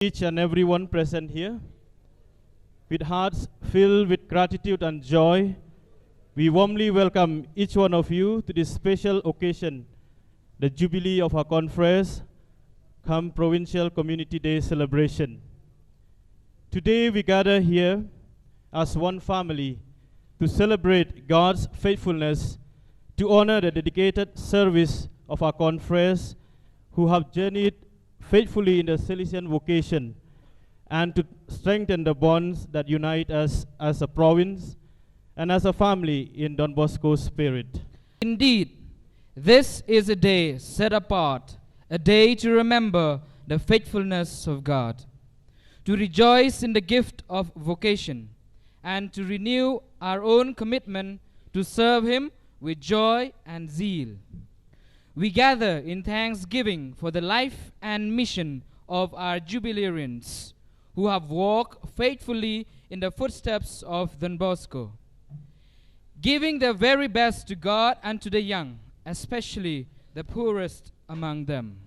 Each and everyone present here, with hearts filled with gratitude and joy, we warmly welcome each one of you to this special occasion, the Jubilee of our conference, come Provincial Community Day celebration. Today we gather here as one family to celebrate God's faithfulness, to honor the dedicated service of our conference who have journeyed faithfully in the Salesian vocation, and to strengthen the bonds that unite us as a province and as a family in Don Bosco's spirit. Indeed, this is a day set apart, a day to remember the faithfulness of God, to rejoice in the gift of vocation, and to renew our own commitment to serve Him with joy and zeal. We gather in thanksgiving for the life and mission of our Jubilearians who have walked faithfully in the footsteps of Don Bosco, giving their very best to God and to the young, especially the poorest among them.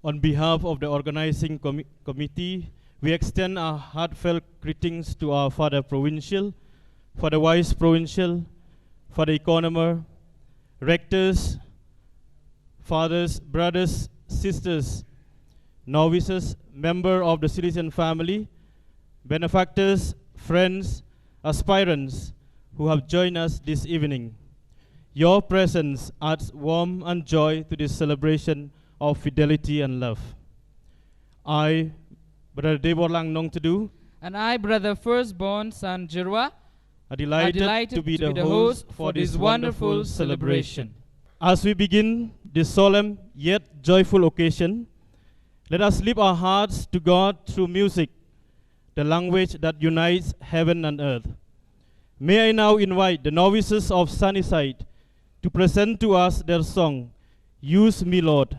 On behalf of the organizing committee, we extend our heartfelt greetings to our Father Provincial, Father Vice Provincial, Father Economer, rectors, fathers, brothers, sisters, novices, members of the Salesian family, benefactors, friends, aspirants who have joined us this evening. Your presence adds warmth and joy to this celebration of fidelity and love. I, Brother Deborlang Nongtadu, and I, Brother Firstborn San Jirwa, are delighted to be the host for this wonderful celebration. As we begin this solemn yet joyful occasion, let us lift our hearts to God through music, the language that unites heaven and earth. May I now invite the novices of Sunnyside to present to us their song, Use Me, Lord.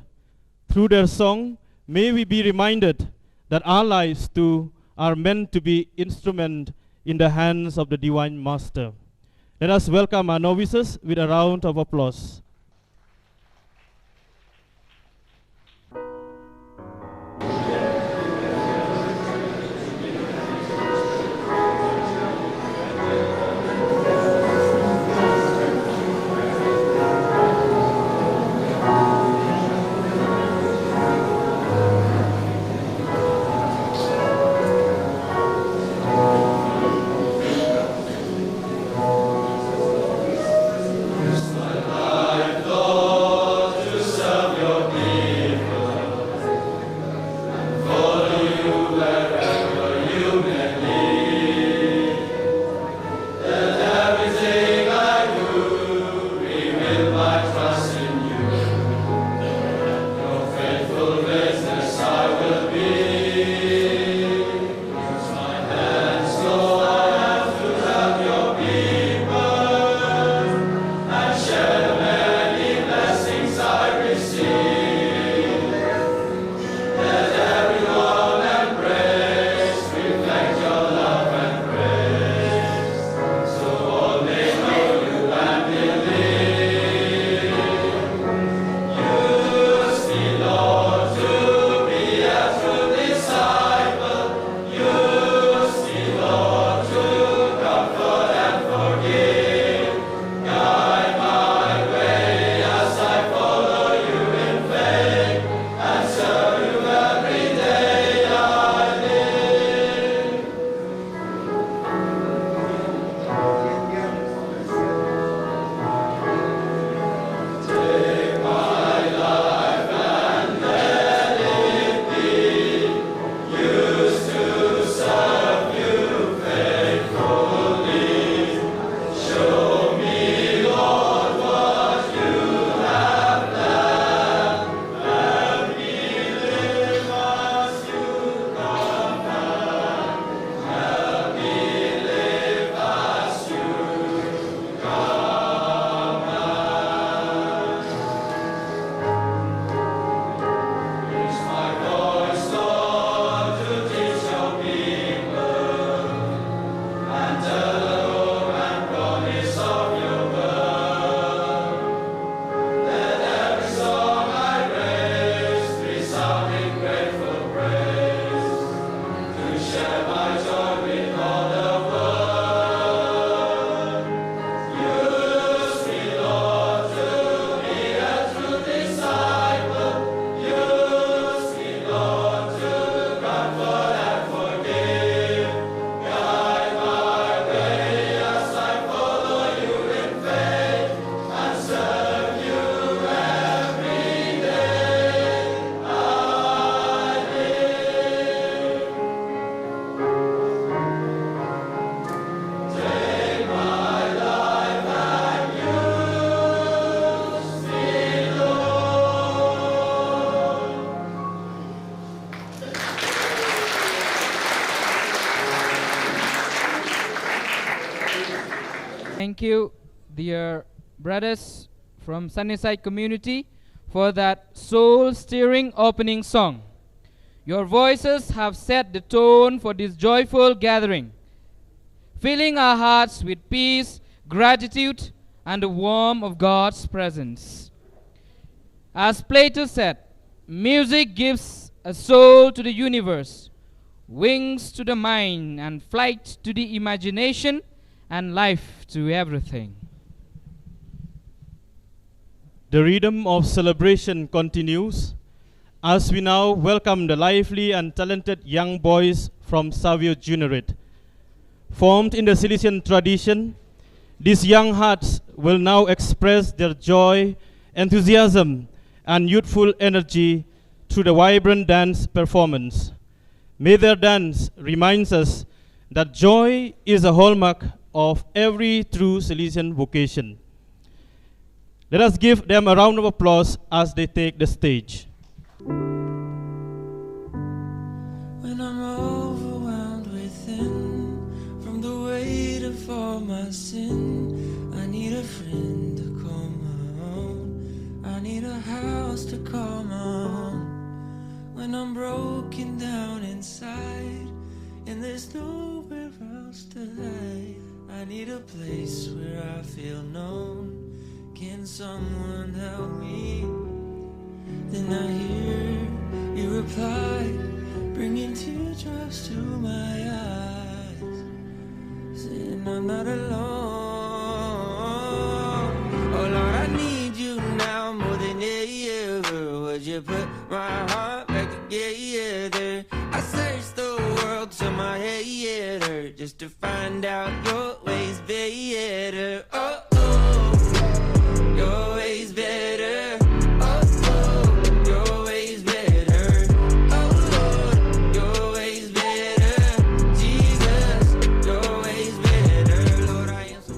Through their song, may we be reminded that our lives too are meant to be instrument in the hands of the Divine Master. Let us welcome our novices with a round of applause. Bye. Thank you, dear brothers from Sunnyside community, for that soul-stirring opening song. Your voices have set the tone for this joyful gathering, filling our hearts with peace, gratitude, and the warmth of God's presence. As Plato said, music gives a soul to the universe, wings to the mind, and flight to the imagination, and life to everything. The rhythm of celebration continues as we now welcome the lively and talented young boys from Savio Juneret. Formed in the Salesian tradition, these young hearts will now express their joy, enthusiasm, and youthful energy through the vibrant dance performance. May their dance reminds us that joy is a hallmark of every true Salesian vocation. Let us give them a round of applause as they take the stage. When I'm overwhelmed within from the weight of all my sin, I need a friend to call my own. I need a house to call my home. When I'm broken down inside and there's nowhere else to hide, I need a place where I feel known. Can someone help me? Then I hear you reply, bringing teardrops to my eyes, saying I'm not alone. Oh Lord, I need you now more than ever. Would you put my heart back together? I searched the world till my head hurt just to find out your ways better. Oh, oh, your ways better. Oh, oh, your ways better. Oh, Lord, your ways better. Jesus, your ways better. Lord, I am so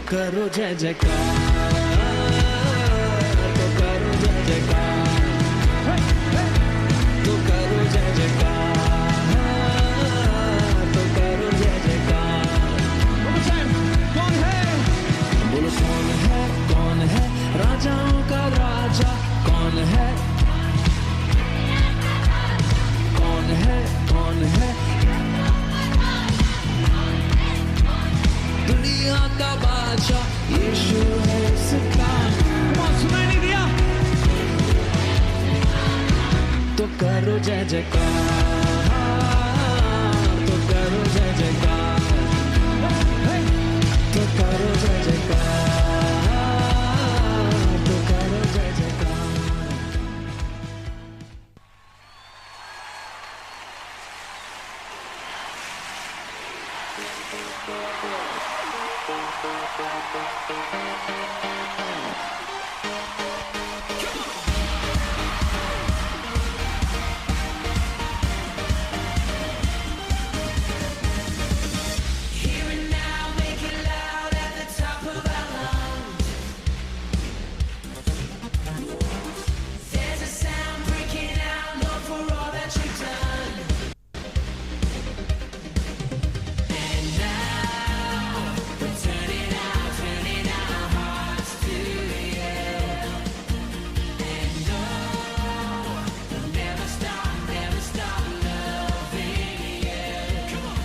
करो जय जयकार, तो करो जय जयकार, तो करो जय जयकार, तो करो जय जयकार। कौन है? बोलो कौन है राजाओं का राजा कौन है? कौन है जय जयकार, तो करो जय जयकार, तो करो जय जयकार, तो करो जय जयकार. Here and now, make it loud at the top of our lungs. There's a sound breaking out, Lord, for all that you've done. And now we're turning our hearts to you. And no, we'll never stop loving you. Come on.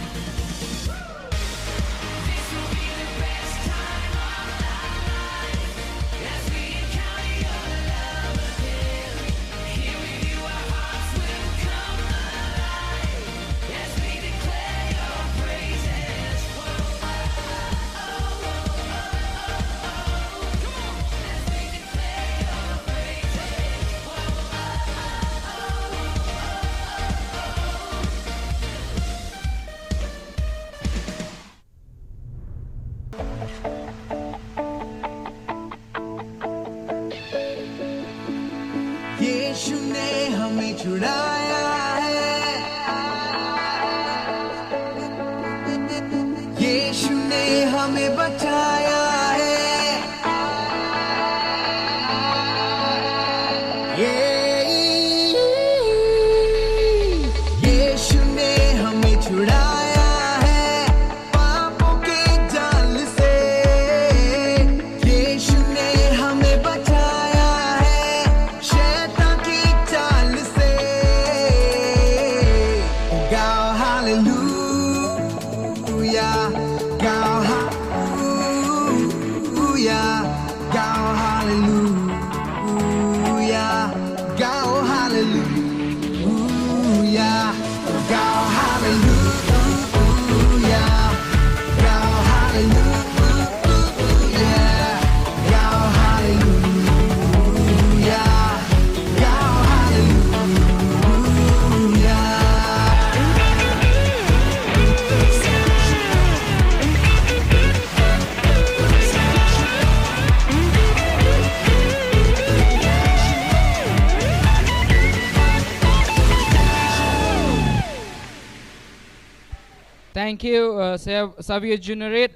This will be the best time of our life as we encounter your love again. Here with you, our hearts will come alive as we declare your praises. Whoa, oh, oh, oh, oh, come on, as we declare your praises. Whoa, oh, oh, यीशु ने हमें छुड़ाया है, यीशु ने हमें बचाया है, यीशु ने हमें छुड़ाया है पापों के जाल से, यीशु ने हमें बचाया है शैतान की चाल से. गाओ हालेलुया, गाओ हालेलुया, गाओ हालेलुया, गाओ हालेलुया, गाओ हालेलुया, गाओ हालेलुया, गाओ हालेलुया, गाओ hallelujah. Thank you, Xavier Junior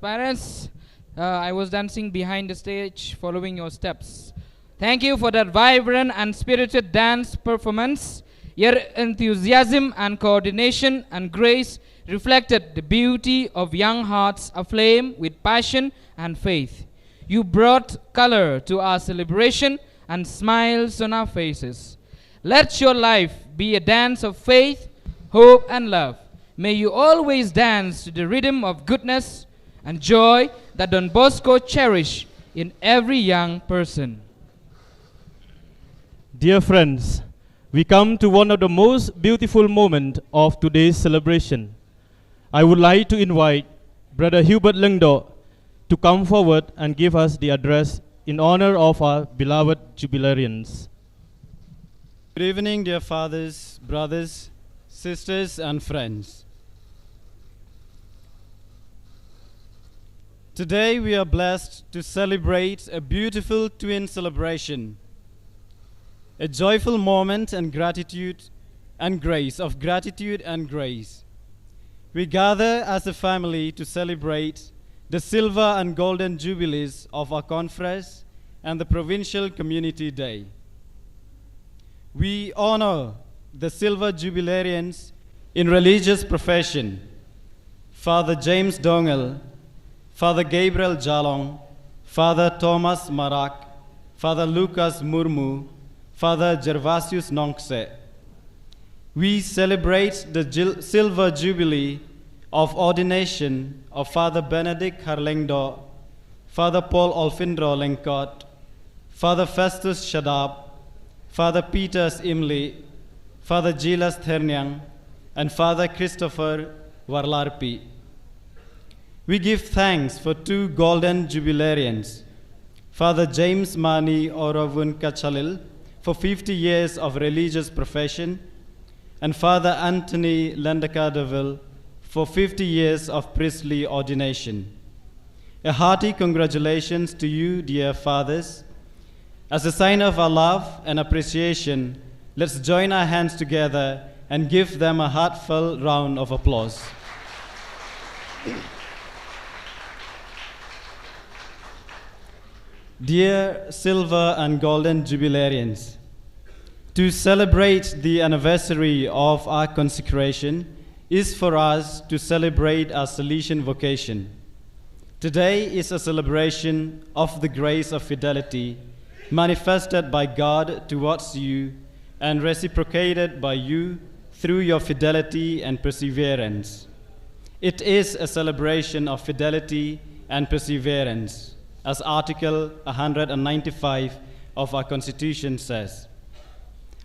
parents. I was dancing behind the stage following your steps. Thank you for that vibrant and spirited dance performance. Your enthusiasm and coordination and grace reflected the beauty of young hearts aflame with passion and faith. You brought color to our celebration and smiles on our faces. Let your life be a dance of faith, hope, and love. May you always dance to the rhythm of goodness and joy that Don Bosco cherished in every young person. Dear friends, we come to one of the most beautiful moments of today's celebration. I would like to invite Brother Hubert Lengdo to come forward and give us the address in honor of our beloved Jubilarians. Good evening, dear fathers, brothers, sisters, and friends. Today we are blessed to celebrate a beautiful twin celebration, a joyful moment and gratitude and grace, of gratitude and grace. We gather as a family to celebrate the silver and golden jubilees of our conference and the Provincial Community Day. We honor the silver jubilarians in religious profession, Father James Dongel, Father Gabriel Jalong, Father Thomas Marak, Father Lucas Murmu, Father Gervasius Nongse. We celebrate the silver jubilee of ordination of Father Benedict Harlengdo, Father Paul Olfindro Lenkot, Father Festus Shadab, Father Peters Imli, Father Gilas Thernyang, and Father Christopher Warlarpi. We give thanks for two golden jubilarians, Father James Mani Oravun Kachalil for 50 years of religious profession, and Father Anthony Landakadaville for 50 years of priestly ordination. A hearty congratulations to you, dear fathers. As a sign of our love and appreciation, let's join our hands together and give them a heartfelt round of applause. Dear Silver and Golden Jubilarians, to celebrate the anniversary of our consecration is for us to celebrate our Salesian vocation. Today is a celebration of the grace of fidelity manifested by God towards you and reciprocated by you through your fidelity and perseverance. It is a celebration of fidelity and perseverance, as Article 195 of our Constitution says.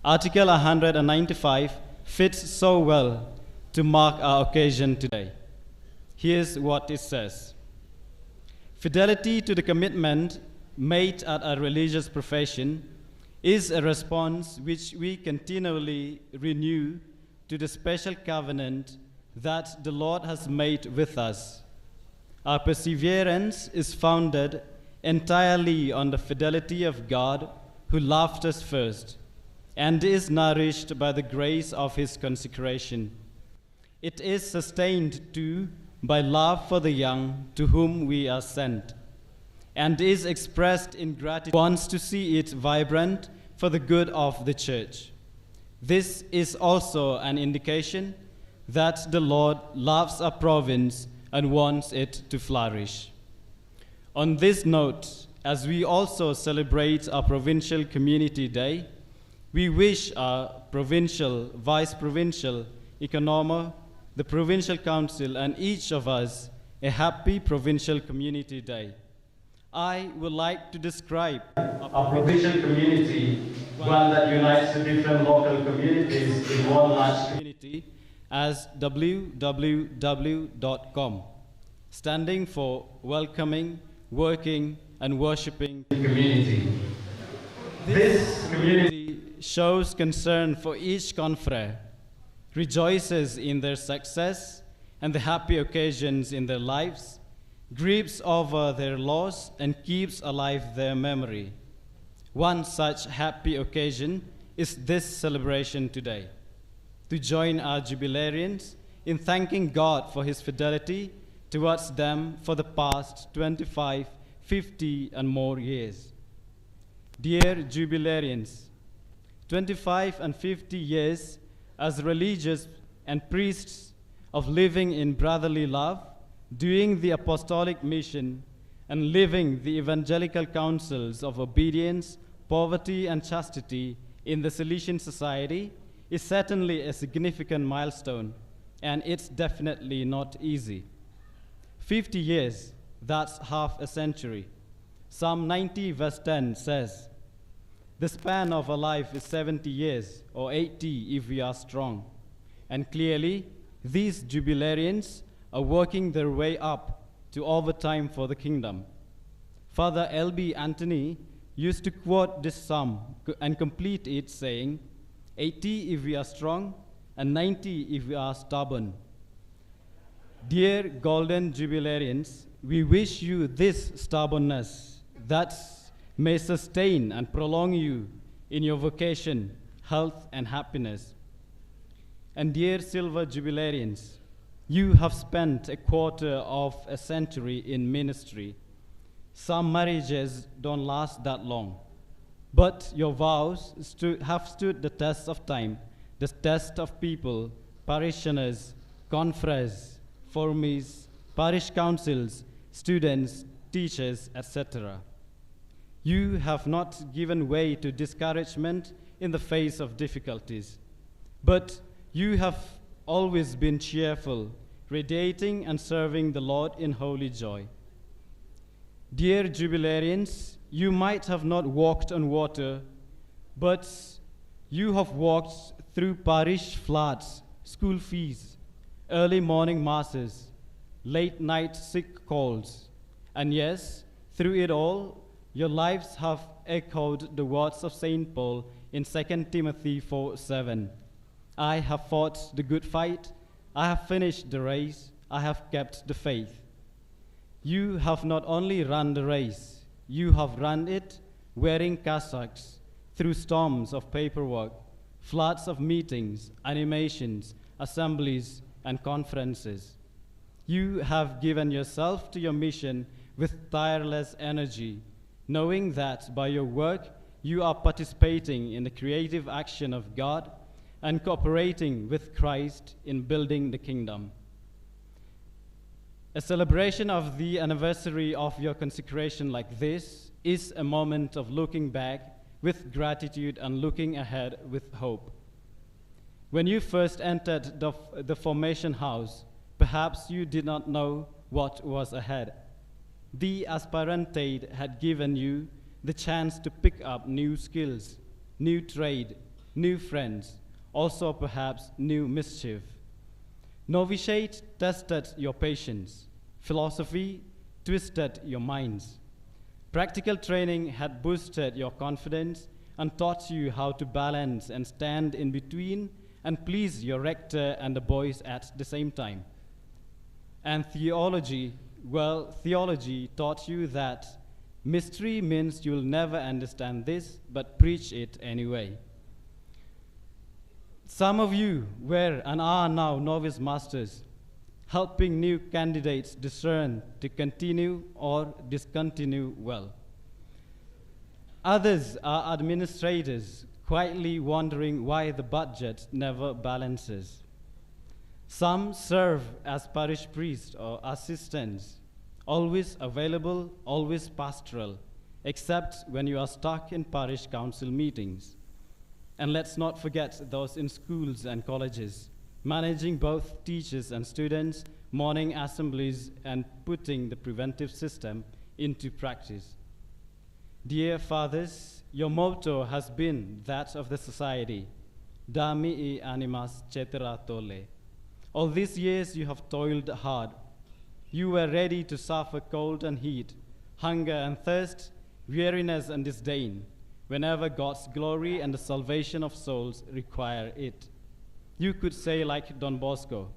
Article 195 fits so well to mark our occasion today. Here's what it says. Fidelity to the commitment made at our religious profession is a response which we continually renew to the special covenant that the Lord has made with us. Our perseverance is founded entirely on the fidelity of God who loved us first and is nourished by the grace of his consecration. It is sustained too by love for the young to whom we are sent, and is expressed in gratitude, wants to see it vibrant for the good of the church. This is also an indication that the Lord loves our province and wants it to flourish. On this note, as we also celebrate our Provincial Community Day, we wish our provincial, vice-provincial, economo, the Provincial Council, and each of us a happy Provincial Community Day. I would like to describe our provincial community, one that unites the different local communities in one large community, as www.com, standing for Welcoming, Working, and Worshipping Community. This community shows concern for each confrere, rejoices in their success and the happy occasions in their lives, grieves over their loss, and keeps alive their memory. One such happy occasion is this celebration today. To join our jubilarians in thanking God for his fidelity towards them for the past 25, 50, and more years. Dear jubilarians, 25 and 50 years as religious and priests of living in brotherly love, doing the apostolic mission, and living the evangelical counsels of obedience, poverty, and chastity in the Salesian society is certainly a significant milestone, and it's definitely not easy. 50 years, that's half a century. Psalm 90 verse 10 says, "The span of a life is 70 years, or 80 if we are strong." And clearly, these jubilarians are working their way up to overtime for the kingdom. Father L.B. Anthony used to quote this psalm and complete it saying, 80 if we are strong, and 90 if we are stubborn. Dear golden jubilarians, we wish you this stubbornness that may sustain and prolong you in your vocation, health, and happiness. And dear silver jubilarians, you have spent a quarter of a century in ministry. Some marriages don't last that long, but your vows have stood the test of time, the test of people, parishioners, confreres, formies, parish councils, students, teachers, etc. You have not given way to discouragement in the face of difficulties, but you have always been cheerful, radiating and serving the Lord in holy joy. Dear jubilarians, you might have not walked on water, but You have walked through parish floods, school fees, early morning masses, late night sick calls, and yes, through it all, your lives have echoed the words of St. Paul in 2 Timothy 4:7. I have fought the good fight, I have finished the race, I have kept the faith. You have not only run the race, you have run it wearing cassocks through storms of paperwork, floods of meetings, animations, assemblies, and conferences. You have given yourself to your mission with tireless energy, knowing that by your work you are participating in the creative action of God and cooperating with Christ in building the kingdom. A celebration of the anniversary of your consecration like this is a moment of looking back with gratitude and looking ahead with hope. When you first entered the formation house, perhaps you did not know what was ahead. The aspirantate had given you the chance to pick up new skills, new trade, new friends, also perhaps new mischief. Novitiate tested your patience. Philosophy twisted your minds. Practical training had boosted your confidence and taught you how to balance and stand in between and please your rector and the boys at the same time. And theology taught you that mystery means you'll never understand this, but preach it anyway. Some of you were and are now novice masters, helping new candidates discern to continue or discontinue well. Others are administrators, quietly wondering why the budget never balances. Some serve as parish priests or assistants, always available, always pastoral, except when you are stuck in parish council meetings. And let's not forget those in schools and colleges, managing both teachers and students, morning assemblies, and putting the preventive system into practice. Dear fathers, your motto has been that of the society, Dami e animas cetera tolle. All these years you have toiled hard. You were ready to suffer cold and heat, hunger and thirst, weariness and disdain, whenever God's glory and the salvation of souls require it. You could say like Don Bosco,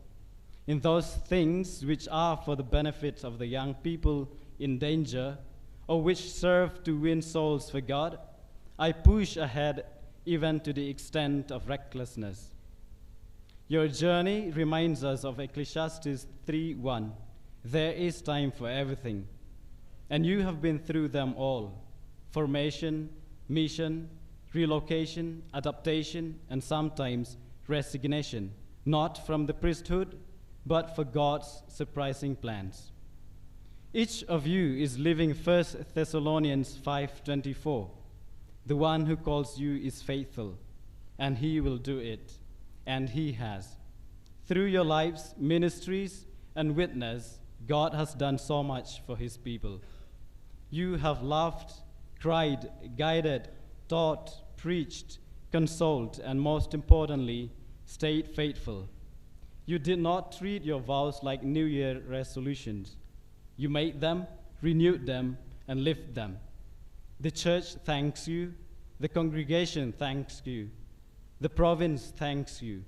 in those things which are for the benefit of the young people in danger, or which serve to win souls for God, I push ahead even to the extent of recklessness. Your journey reminds us of Ecclesiastes 3:1. There is time for everything, and you have been through them all: formation, mission, relocation, adaptation, and sometimes resignation, not from the priesthood, but for God's surprising plans. Each of you is living 1 Thessalonians 5:24. The one who calls you is faithful, and he will do it, and he has. Through your lives, ministries, and witness, God has done so much for his people. You have laughed, cried, guided, taught, preached, consoled, and most importantly, stayed faithful. You did not treat your vows like New Year resolutions. You made them, renewed them, and lived them. The church thanks you. The congregation thanks you. The province thanks you.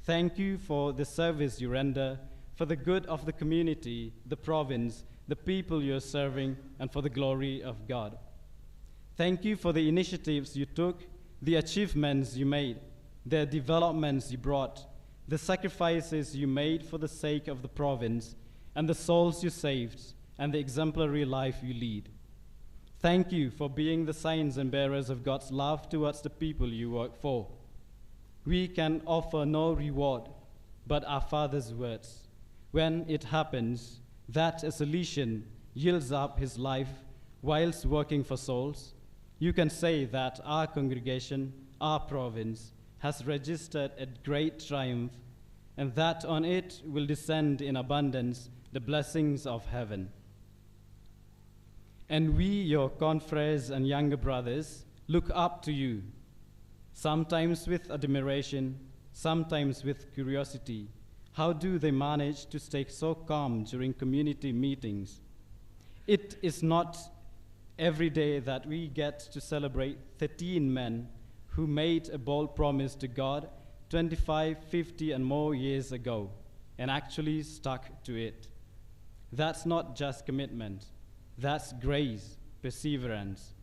Thank you for the service you render, for the good of the community, the province, the people you're serving, and for the glory of God. Thank you for the initiatives you took, the achievements you made, the developments you brought, the sacrifices you made for the sake of the province, and the souls you saved, and the exemplary life you lead. Thank you for being the signs and bearers of God's love towards the people you work for. We can offer no reward but our Father's words. When it happens that a Salesian yields up his life whilst working for souls, you can say that our congregation, our province, has registered a great triumph, and that on it will descend in abundance the blessings of heaven. And we, your confreres and younger brothers, look up to you. sometimes with admiration, sometimes with curiosity. How do they manage to stay so calm during community meetings? It is not every day that we get to celebrate 13 men who made a bold promise to God 25, 50, and more years ago and actually stuck to it. That's not just commitment, that's grace, perseverance.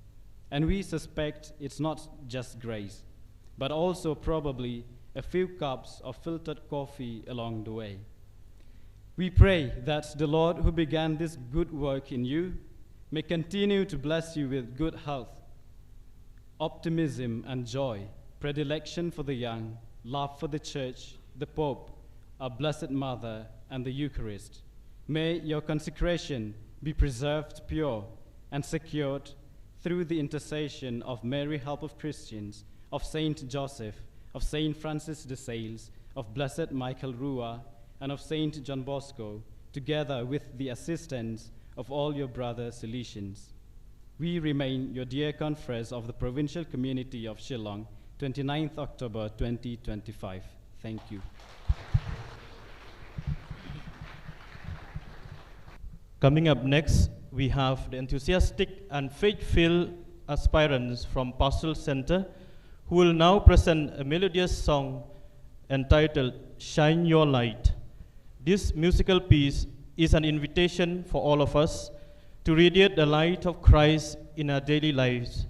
And we suspect it's not just grace, but also probably a few cups of filtered coffee along the way. We pray that the Lord who began this good work in you may continue to bless you with good health, optimism and joy, predilection for the young, love for the church, the Pope, our Blessed Mother, and the Eucharist. May your consecration be preserved pure and secured through the intercession of Mary, Help of Christians, of Saint Joseph, of Saint Francis de Sales, of Blessed Michael Rua, and of Saint John Bosco, together with the assistance of all your brother Salesians. We remain your dear confreres of the Provincial Community of Shillong, 29th October 2025. Thank you. Coming up next, we have the enthusiastic and faith-filled aspirants from Pastoral Center who will now present a melodious song entitled Shine Your Light. This musical piece is an invitation for all of us to radiate the light of Christ in our daily lives,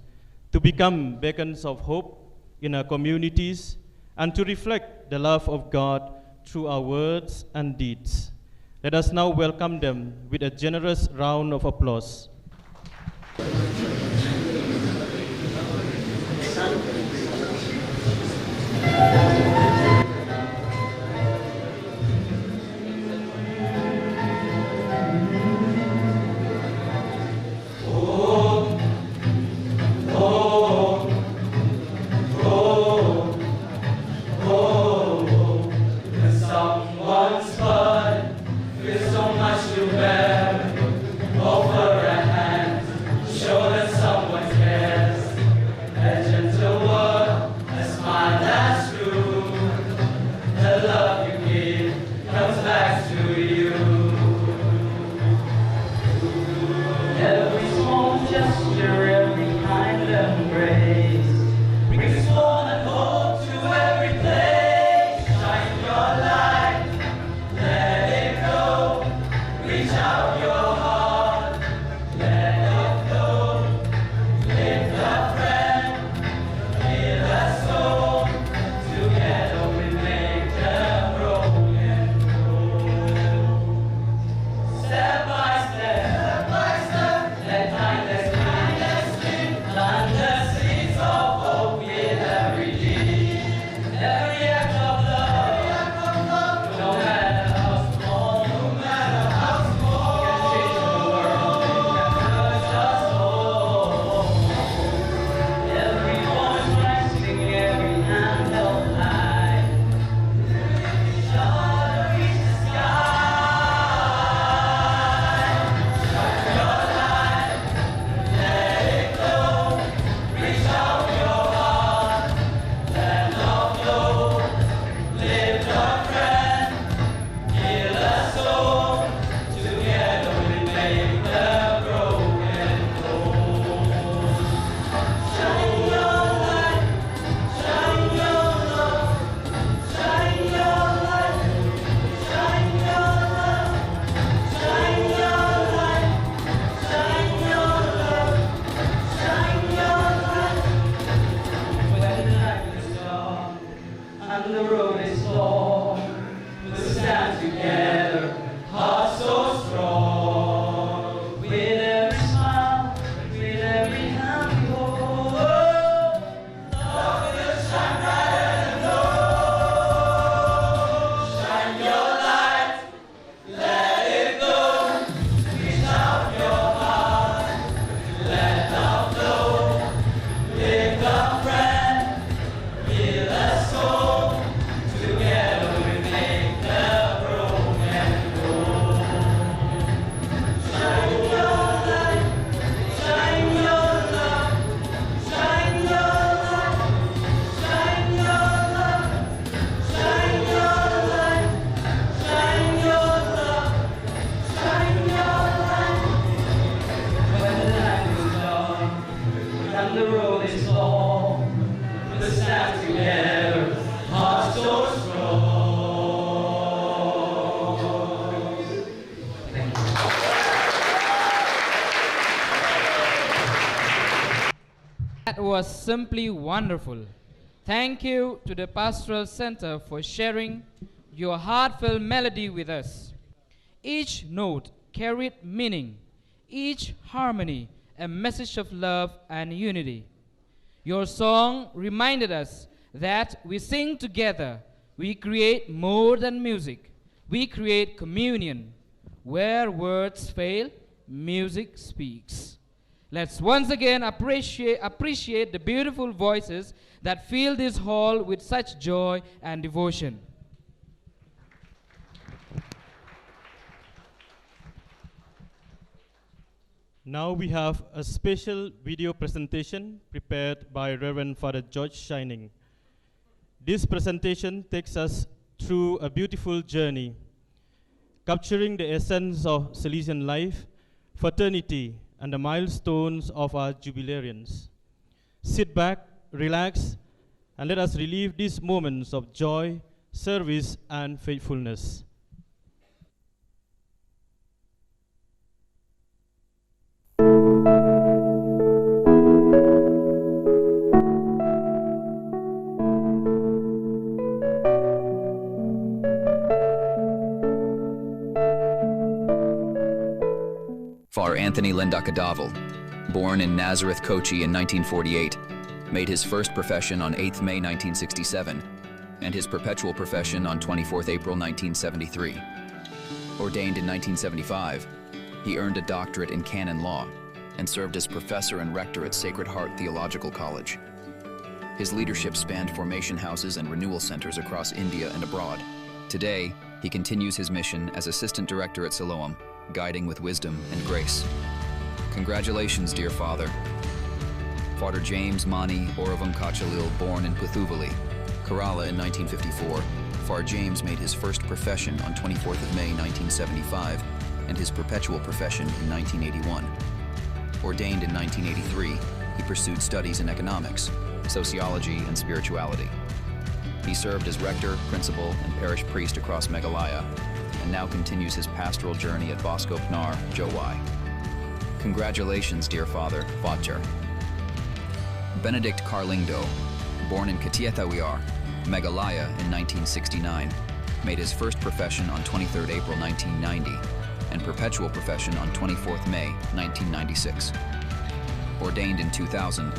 to become beacons of hope in our communities, and to reflect the love of God through our words and deeds. Let us now welcome them with a generous round of applause. Show was simply wonderful. Thank you to the Pastoral Center for sharing your heartfelt melody with us. Each note carried meaning, each harmony a message of love and unity. Your song reminded us that we sing together, we create more than music, we create communion. Where words fail, music speaks. Let's once again appreciate the beautiful voices that fill this hall with such joy and devotion. Now we have a special video presentation prepared by Reverend Father George Shining. This presentation takes us through a beautiful journey, capturing the essence of Salesian life, fraternity, and the milestones of our jubilarians. Sit back, relax, and let us relive these moments of joy, service, and faithfulness. Father Anthony Lendakadaval, born in Nazareth, Kochi in 1948, made his first profession on 8th May 1967 and his perpetual profession on 24th April 1973. Ordained in 1975, he earned a doctorate in canon law and served as professor and rector at Sacred Heart Theological College. His leadership spanned formation houses and renewal centers across India and abroad. Today, he continues his mission as assistant director at Siloam, guiding with wisdom and grace. Congratulations, dear Father. Father James Mani Oravam Kachalil, born in Puthuvali, Kerala in 1954. Father James made his first profession on 24th of May 1975 and his perpetual profession in 1981. Ordained in 1983, he pursued studies in economics, sociology, and spirituality. He served as rector, principal, and parish priest across Meghalaya, and now continues his pastoral journey at Bosco Pnar, Jowai. Congratulations, dear Father, Fatcher. Benedict Carlingdo, born in Katietawiar, Meghalaya in 1969, made his first profession on 23rd April 1990 and perpetual profession on 24th May 1996. Ordained in 2000,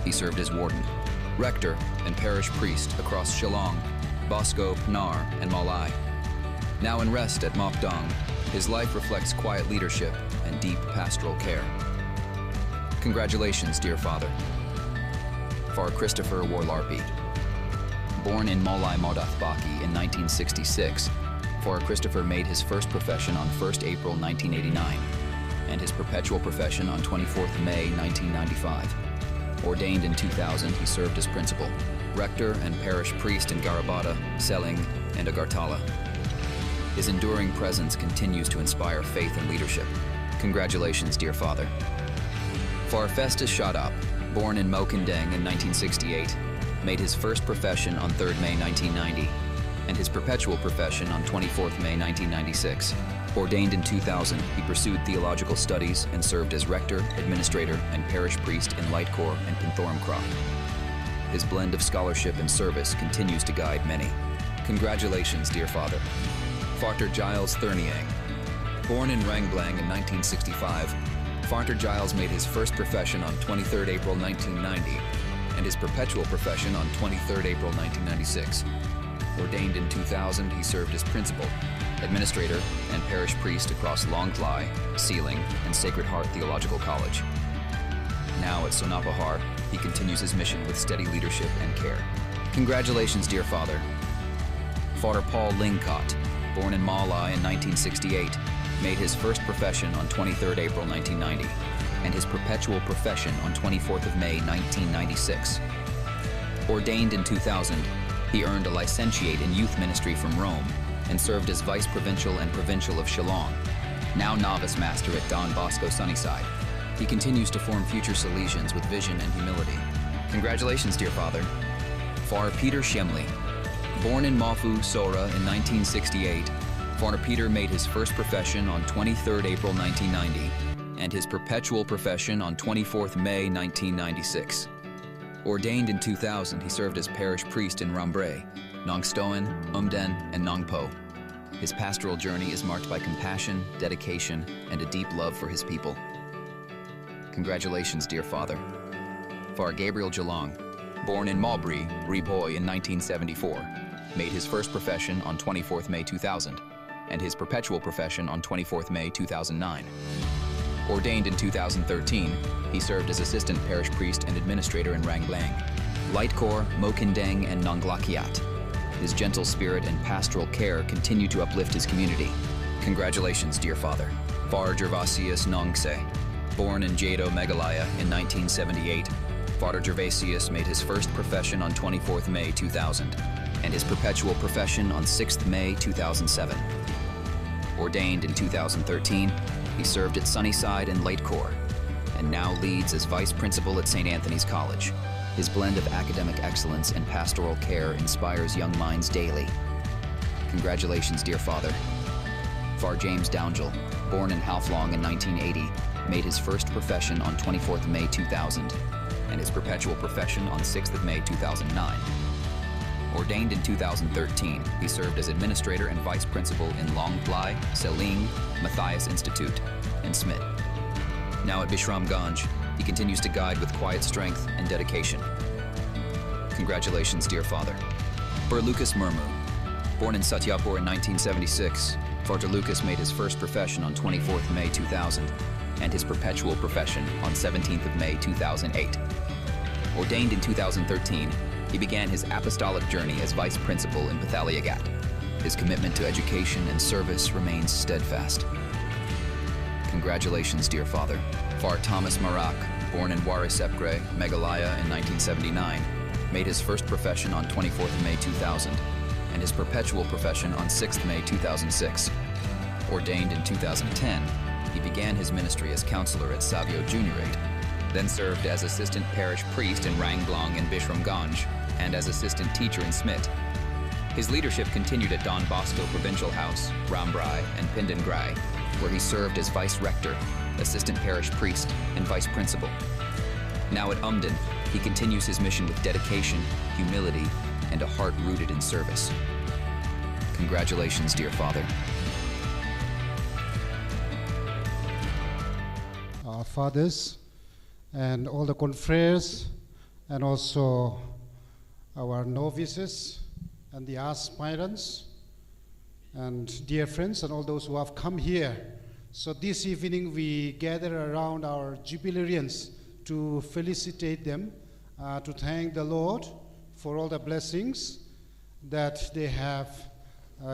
he served as warden, rector, and parish priest across Shillong, Bosco, Pnar, and Malai. Now in rest at Mokdong, his life reflects quiet leadership and deep pastoral care. Congratulations, dear Father. Father Christopher Warlarpi. Born in Molai Modathbaki in 1966, Father Christopher made his first profession on 1st April 1989 and his perpetual profession on 24th May 1995. Ordained in 2000, he served as principal, rector, and parish priest in Garabada, Seng, and Agartala. His enduring presence continues to inspire faith and leadership. Congratulations, dear Father. Father Festus Shadap, born in Mokindeng in 1968, made his first profession on 3rd May 1990 and his perpetual profession on 24th May 1996. Ordained in 2000, he pursued theological studies and served as rector, administrator, and parish priest in Lightcore and Pinthoramcroft. His blend of scholarship and service continues to guide many. Congratulations, dear Father. Father Giles Thurniang. Born in Rangblang in 1965, Father Giles made his first profession on 23rd April 1990 and his perpetual profession on 23rd April 1996. Ordained in 2000, he served as principal, administrator, and parish priest across Longtlai, Sealing, and Sacred Heart Theological College. Now at Sonapahar, he continues his mission with steady leadership and care. Congratulations, dear Father. Father Paul Lingcott, born in Malai in 1968, made his first profession on 23rd April 1990 and his perpetual profession on 24th of May 1996. Ordained in 2000, he earned a licentiate in youth ministry from Rome and served as vice provincial and provincial of Shillong, now novice master at Don Bosco Sunnyside. He continues to form future Salesians with vision and humility. Congratulations, dear Father. Father Peter Shemley. Born in Mafu, Sora in 1968, Father Peter made his first profession on 23rd April 1990 and his perpetual profession on 24th May 1996. Ordained in 2000, he served as parish priest in Rambre, Nong Stoen, Umden, and Nong Po. His pastoral journey is marked by compassion, dedication, and a deep love for his people. Congratulations, dear Father. Far Gabriel Shillong, born in Mulberry, Ripoy in 1974, made his first profession on 24th May 2000, and his perpetual profession on 24th May 2009. Ordained in 2013, he served as assistant parish priest and administrator in Rangblang, Lightcore, Mokindeng, and Nonglakiat. His gentle spirit and pastoral care continue to uplift his community. Congratulations, dear Father. Far Gervasius Nongse, born in Jado, Meghalaya in 1978, Father Gervasius made his first profession on 24th May 2000, and his perpetual profession on 6th May 2007. Ordained in 2013, he served at Sunnyside and Lightcore, and now leads as vice principal at St. Anthony's College. His blend of academic excellence and pastoral care inspires young minds daily. Congratulations, dear Father. Far James Downgill, born in Halflong in 1980, made his first profession on 24th May 2000, and his perpetual profession on 6th of May 2009. Ordained in 2013, he served as administrator and vice principal in Long Plai, Seling, Matthias Institute, and Smith. Now at Bishramganj, he continues to guide with quiet strength and dedication. Congratulations, dear Father. Bur Lucas Murmu, born in Satyapur in 1976, Father Lucas made his first profession on 24th May 2000, and his perpetual profession on 17th of May 2008. Ordained in 2013, he began his apostolic journey as vice principal in Pathaliagat. His commitment to education and service remains steadfast. Congratulations, dear Father. Far Thomas Marak, born in Warisepgre, Meghalaya in 1979, made his first profession on 24th May 2000, and his perpetual profession on 6th May 2006. Ordained in 2010, he began his ministry as counselor at Savio Juniorate, then served as assistant parish priest in Ranglong and Bishramganj, and as assistant teacher in Smit. His leadership continued at Don Bosco Provincial House, Rambrai, and Pindangrai, where he served as vice rector, assistant parish priest, and vice principal. Now at Umden, he continues his mission with dedication, humility, and a heart rooted in service. Congratulations, dear Father. Our fathers and all the confreres, and also our novices and the aspirants and dear friends and all those who have come here. So this evening we gather around our jubilarians to felicitate them, to thank the Lord for all the blessings that they have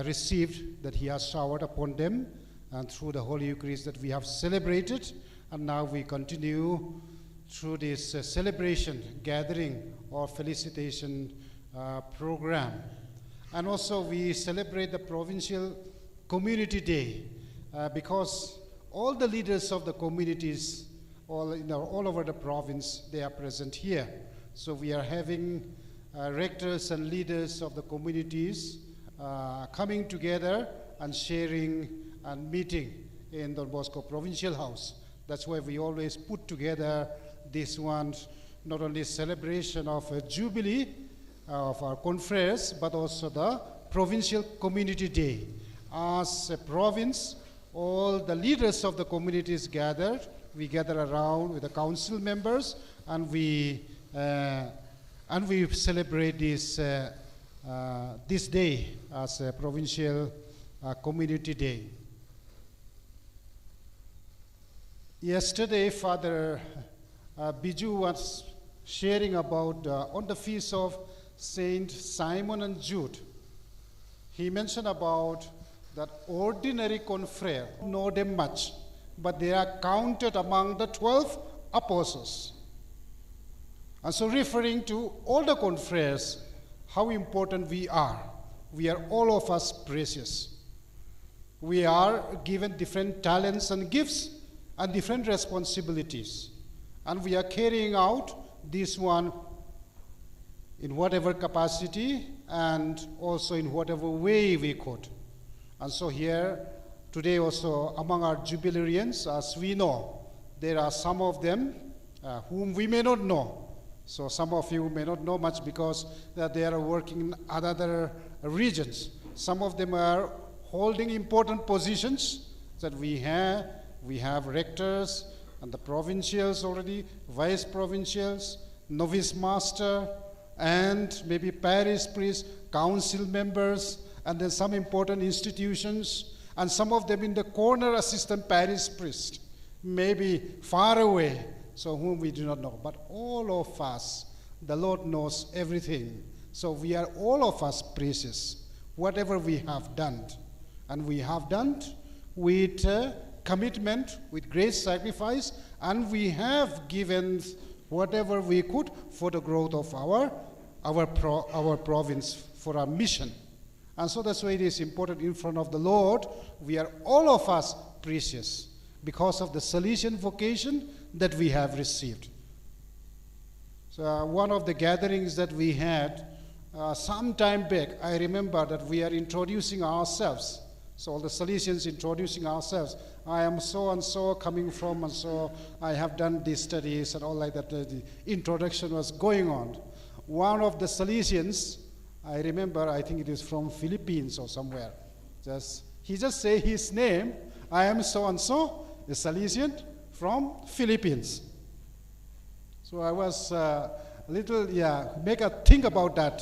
received, that He has showered upon them, and through the Holy Eucharist that we have celebrated. And now we continue through this celebration, gathering, or felicitation program. And also we celebrate the Provincial Community Day because all the leaders of the communities all over the province, they are present here. So we are having rectors and leaders of the communities coming together and sharing and meeting in Don Bosco Provincial House. That's why we always put together this one, not only celebration of a Jubilee of our confreres, but also the Provincial Community Day. As a province, all the leaders of the communities gathered. We gather around with the council members, and we celebrate this this day as a Provincial Community Day. Yesterday, Father Biju was sharing about on the feast of Saint Simon and Jude. He mentioned about that ordinary confrere, know them much, but they are counted among the 12 apostles. And so referring to all the confreres, how important we are. We are all of us precious. We are given different talents and gifts and different responsibilities. And we are carrying out this one in whatever capacity and also in whatever way we could. And so here, today also among our jubilarians, as we know, there are some of them whom we may not know, So some of you may not know much because they are working in other regions. Some of them are holding important positions that we have. We have rectors and the provincials already, vice provincials, novice master, and maybe parish priests, council members, and then some important institutions, and some of them in the corner assistant parish priest, maybe far away, so whom we do not know. But all of us, the Lord knows everything. So we are all of us precious, whatever we have done. And we have done with commitment, with great sacrifice, and we have given whatever we could for the growth of our province, for our mission. And so that's why it is important in front of the Lord. We are all of us precious because of the Salesian vocation that we have received. So one of the gatherings that we had some time back, I remember that we are introducing ourselves. So all the Salesians introducing ourselves. I am so and so coming from, and so I have done these studies and all like that. The introduction was going on. One of the Salesians, I remember, I think it is from Philippines or somewhere. He just say his name. I am so and so, a Salesian from Philippines. So I was make a think about that.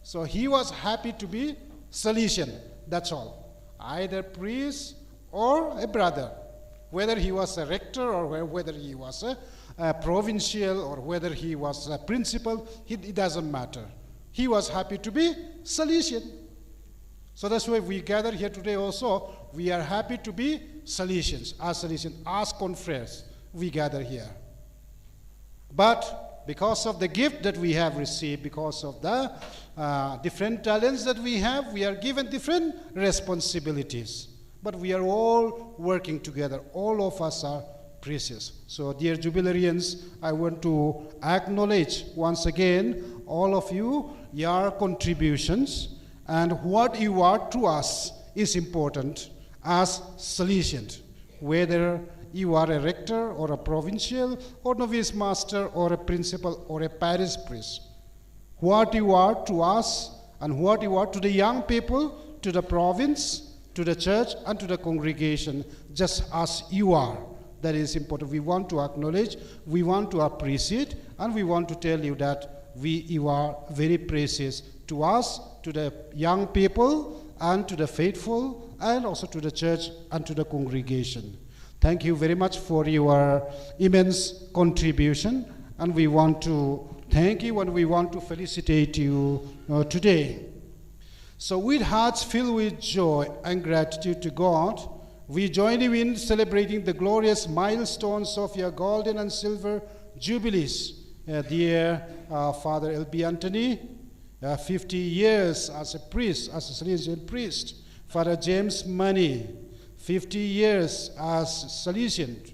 So he was happy to be Salesian. That's all. Either priest or a brother, whether he was a rector or whether he was a provincial or whether he was a principal, it doesn't matter. He was happy to be Salesian. So that's why we gather here today also. We are happy to be Salesians, as Salesians, as confreres, we gather here. But because of the gift that we have received, because of the different talents that we have, we are given different responsibilities. But we are all working together. All of us are precious. So, dear Jubilearians, I want to acknowledge once again all of you, your contributions, and what you are to us is important as Salesians, whether you are a rector or a provincial or novice master or a principal or a parish priest. What you are to us and what you are to the young people, to the province, to the church and to the congregation, just as you are. That is important. We want to acknowledge, we want to appreciate, and we want to tell you that you are very precious to us, to the young people, and to the faithful, and also to the church and to the congregation. Thank you very much for your immense contribution, and we want to thank you and we want to felicitate you today. So with hearts filled with joy and gratitude to God, we join you in celebrating the glorious milestones of your golden and silver jubilees. Dear Father L.B. Anthony, 50 years as a priest, as a Salesian priest. Father James Money, 50 years as Salesian.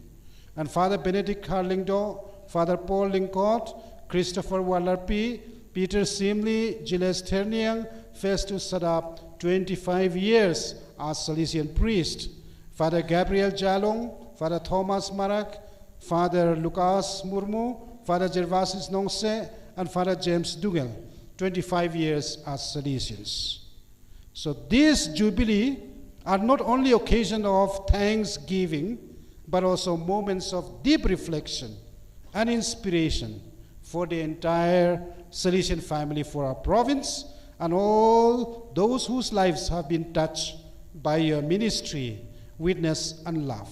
And Father Benedict Harlingdo, Father Paul Lincott, Christopher Wallarpi, Peter Simley, Gilles Terniang, Festus Sadap, 25 years as Salesian priest. Father Gabriel Jalong, Father Thomas Marak, Father Lucas Murmu, Father Gervasis Nongse, and Father James Dugel, 25 years as Salesians. So this Jubilee are not only occasion of thanksgiving, but also moments of deep reflection and inspiration for the entire Salesian family, for our province, and all those whose lives have been touched by your ministry, witness, and love.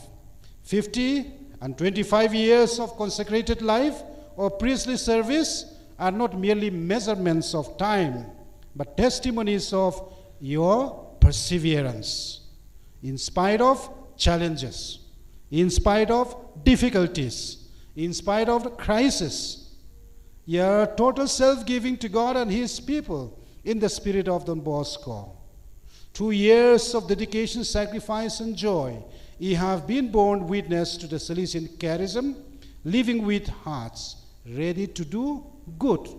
50 and 25 years of consecrated life or priestly service are not merely measurements of time, but testimonies of your perseverance. In spite of challenges, in spite of difficulties, in spite of the crisis, your total self-giving to God and His people in the spirit of Don Bosco. 2 years of dedication, sacrifice, and joy, ye have been borne witness to the Salesian charism, living with hearts ready to do good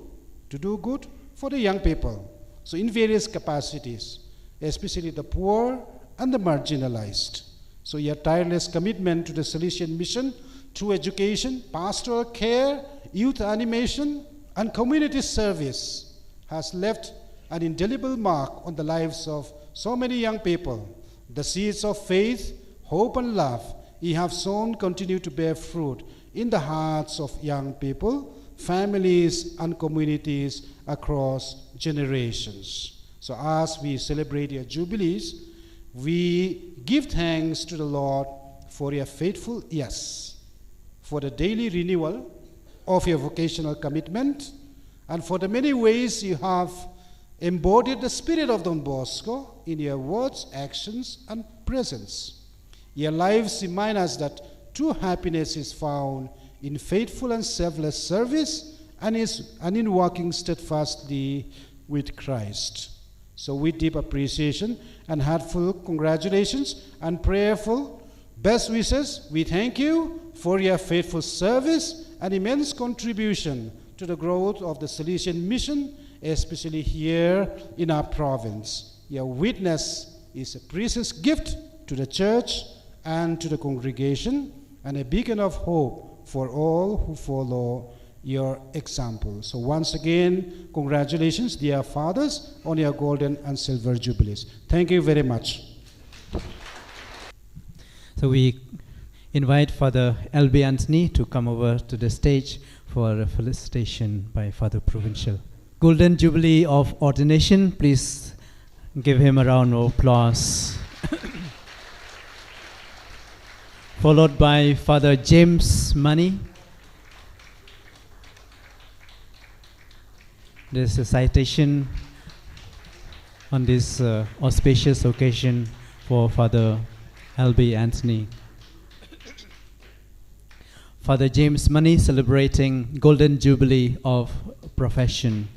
for the young people. So in various capacities, especially the poor and the marginalized. So your tireless commitment to the Salesian mission through education, pastoral care, youth animation, and community service has left an indelible mark on the lives of so many young people. The seeds of faith, hope, and love you have sown continue to bear fruit in the hearts of young people, families, and communities across generations. So as we celebrate your jubilees, we give thanks to the Lord for your faithful yes, for the daily renewal of your vocational commitment, and for the many ways you have embodied the spirit of Don Bosco in your words, actions, and presence. Your lives remind us that true happiness is found in faithful and selfless service and in walking steadfastly with Christ. So with deep appreciation and heartfelt congratulations and prayerful best wishes, we thank you for your faithful service and immense contribution to the growth of the Salesian mission, especially here in our province. Your witness is a precious gift to the church and to the congregation, and a beacon of hope for all who follow your example. So once again, congratulations, dear fathers, on your golden and silver jubilees. Thank you very much. So we invite Father L.B. Anthony to come over to the stage for a felicitation by Father Provincial. Golden Jubilee of Ordination, please give him a round of applause. Followed by Father James Money. There's a citation on this auspicious occasion for Father L.B. Anthony. Father James Money celebrating Golden Jubilee of Profession.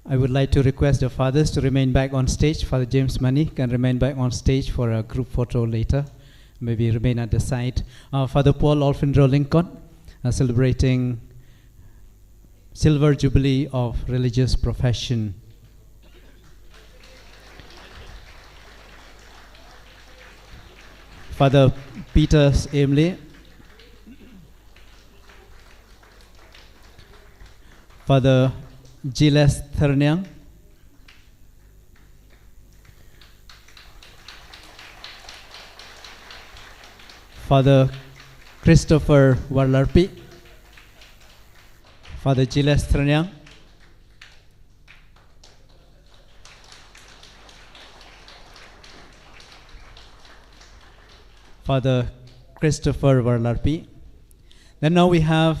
I would like to request the fathers to remain back on stage. Father James Money can remain back on stage for a group photo later. Maybe remain at the side. Father Paul Alfindro Lincoln celebrating Silver Jubilee of Religious Profession. Father Peter Emily. Father Giles Thernyang. Father Christopher Warlarpi. Father Giles Thernyang. Father Christopher Warlarpi. Then now we have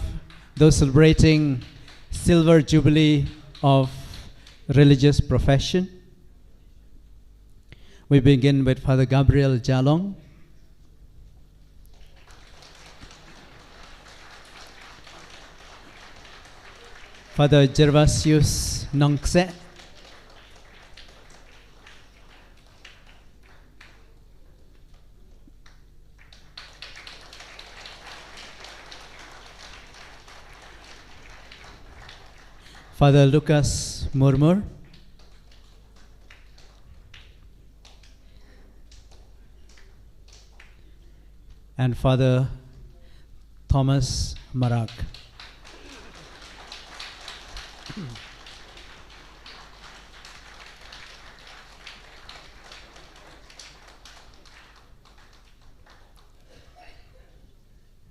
those celebrating Silver Jubilee of Religious Profession. We begin with Father Gabriel Jalong. Father Gervasius Nongse. Father Lucas Murmur. And Father Thomas Marak.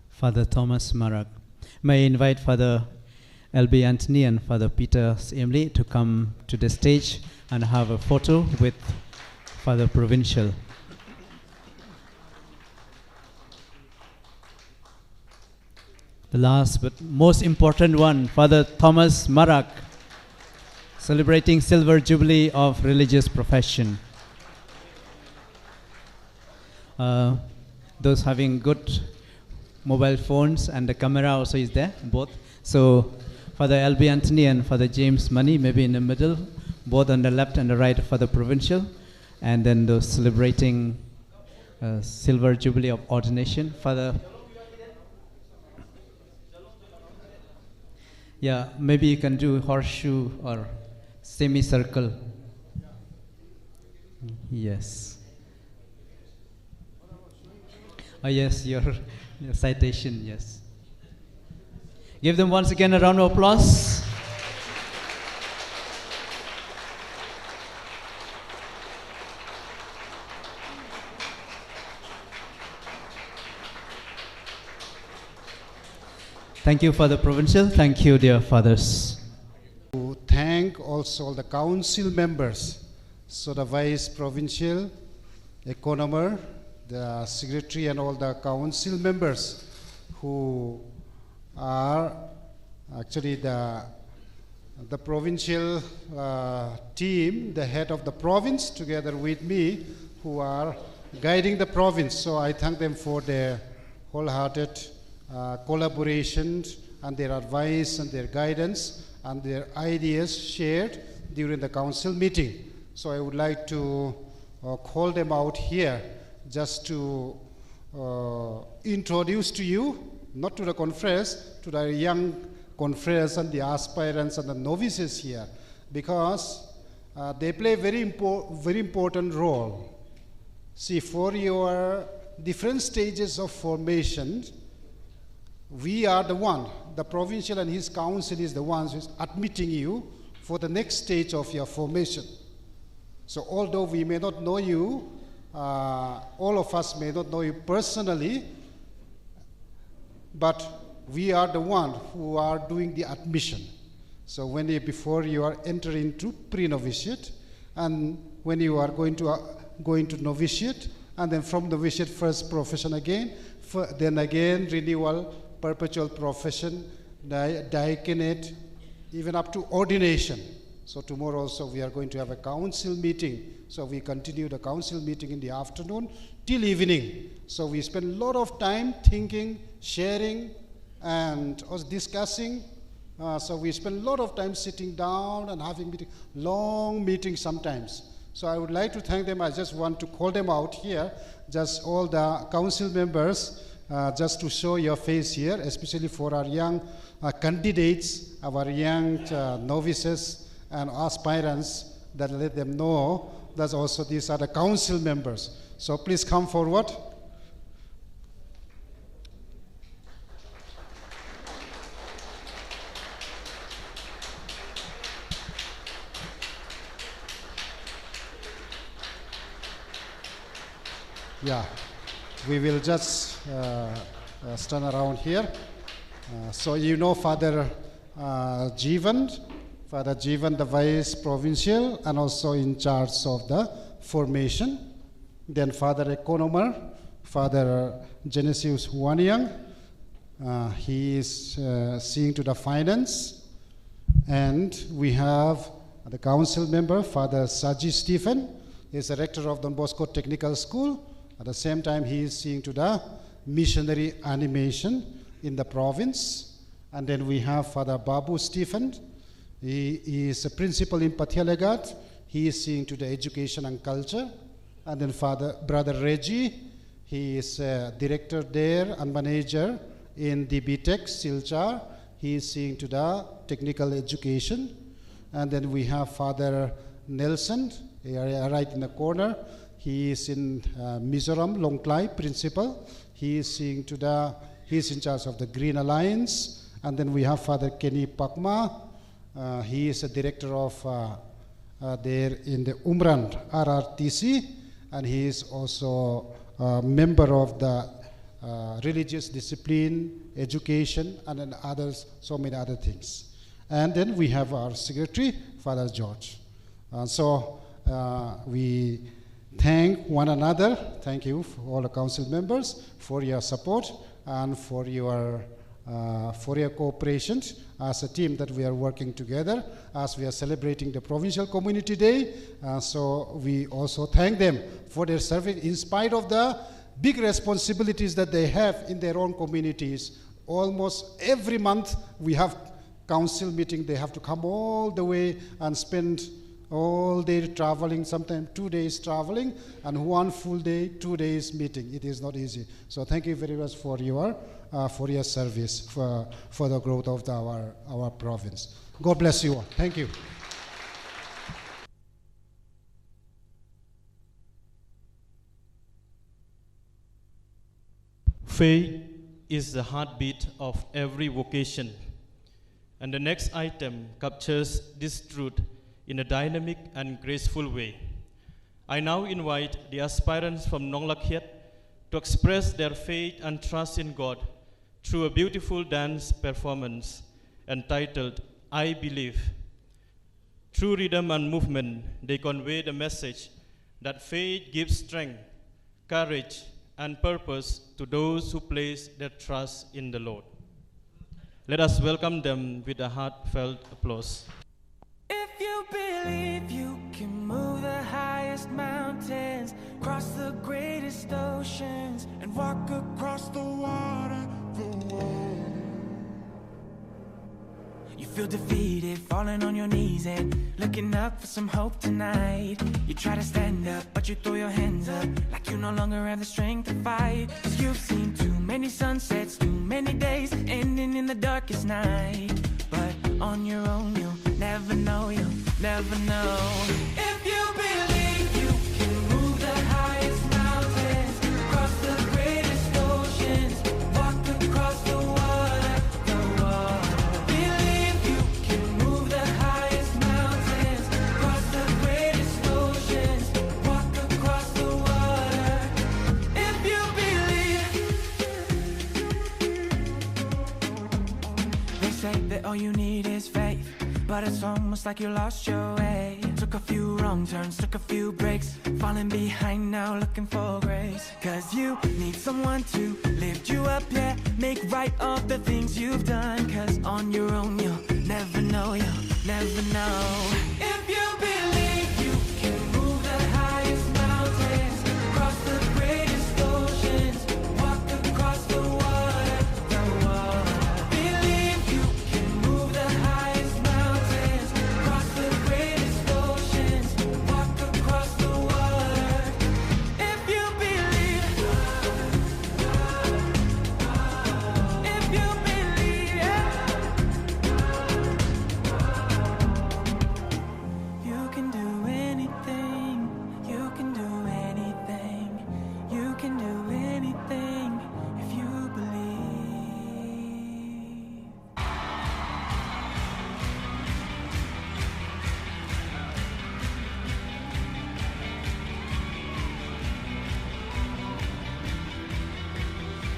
Father Thomas Marak. May I invite Father L.B. Anthony and Father Peter Emily to come to the stage and have a photo with Father Provincial. The last but most important one, Father Thomas Marak, celebrating Silver Jubilee of Religious Profession. Those having good mobile phones, and the camera also is there, both. So Father L.B. Anthony and Father James Money, maybe in the middle, both on the left and the right of Father Provincial, and then those celebrating Silver Jubilee of Ordination. Father, yeah, maybe you can do horseshoe or semicircle. Yes. Oh, yes, your citation, yes. Give them once again a round of applause. Thank you for the provincial. Thank you, dear fathers. To thank also the council members, so the vice provincial, economer, the secretary and all the council members who are actually the provincial team, the head of the province together with me, who are guiding the province. So I thank them for their wholehearted collaboration and their advice and their guidance and their ideas shared during the council meeting. So I would like to call them out here just to introduce to you, not to the confreres, to the young confreres and the aspirants and the novices here, because they play very important role. See, for your different stages of formation, we are the one, the provincial and his council is the ones who is admitting you for the next stage of your formation. So although we may not know you, all of us may not know you personally, but we are the one who are doing the admission. So when before you are entering into pre-novitiate, and when you are going to novitiate, and then from novitiate first profession again, then again renewal, perpetual profession, diaconate, even up to ordination. So tomorrow also we are going to have a council meeting. So we continue the council meeting in the afternoon till evening. So we spend a lot of time thinking, sharing, and also discussing. So we spend a lot of time sitting down and having meeting, long meetings sometimes. So I would like to thank them. I just want to call them out here, just all the council members, just to show your face here, especially for our young candidates, our young novices and aspirants, that let them know that also these are the council members. So please come forward. Yeah, we will just stand around here. So you know Father Jeevan, the vice provincial and also in charge of the formation. Then Father Economer, Father Genesius Riewniam, he is seeing to the finance. And we have the council member, Father Saji Stephen, he is the rector of Don Bosco Technical School. At the same time, he is seeing to the missionary animation in the province. And then we have Father Babu Stephen. He is a principal in Pathiyalagat. He is seeing to the education and culture. And then Brother Reggie, he is a director there and manager in the BTech Silchar. He is seeing to the technical education. And then we have Father Nelson, right in the corner. He is in Mizoram, Longklai, principal. He is seeing to the, he is in charge of the Green Alliance. And then we have Father Kenny Pakma. He is a director of there in the Umran RRTC. And he is also a member of the religious discipline, education, and then others, so many other things. And then we have our secretary, Father George. So we thank one another. Thank you for all the council members for your support and for your cooperation as a team that we are working together as we are celebrating the Provincial Community Day. So we also thank them for their service in spite of the big responsibilities that they have in their own communities. Almost every month we have council meeting. They have to come all the way and spend all day traveling, sometimes 2 days traveling, and 1 full day, 2 days meeting. It is not easy. So thank you very much for your service, for the growth of our province. God bless you all. Thank you. Faith is the heartbeat of every vocation. And the next item captures this truth in a dynamic and graceful way. I now invite the aspirants from Nong Lakhiet to express their faith and trust in God through a beautiful dance performance entitled I Believe. Through rhythm and movement, they convey the message that faith gives strength, courage, and purpose to those who place their trust in the Lord. Let us welcome them with a heartfelt applause. If you believe you can move the highest mountains, cross the greatest oceans, and walk across the water, you feel defeated, falling on your knees and looking up for some hope tonight. You try to stand up, but you throw your hands up like you no longer have the strength to fight. 'Cause you've seen too many sunsets, too many days ending in the darkest night. But on your own, you'll never know, you'll never know. If you believe you can move the highest mountains, cross the greatest oceans, walk across the water, believe you can move the highest mountains, cross the greatest oceans, walk across the water. If you believe. They say that all you need is faith, but it's almost like you lost your way. Took a few wrong turns, took a few breaks, falling behind now looking for grace. 'Cause you need someone to lift you up, yeah, make right all the things you've done. 'Cause on your own you'll never know, you'll never know. If you believe you can move the highest mountains, cross the greatest oceans, walk across the water, believe you can move the highest mountains, cross the greatest oceans, walk across the water. If you believe, if you believe, yeah. You can do anything, you can do anything, you can do anything if you believe.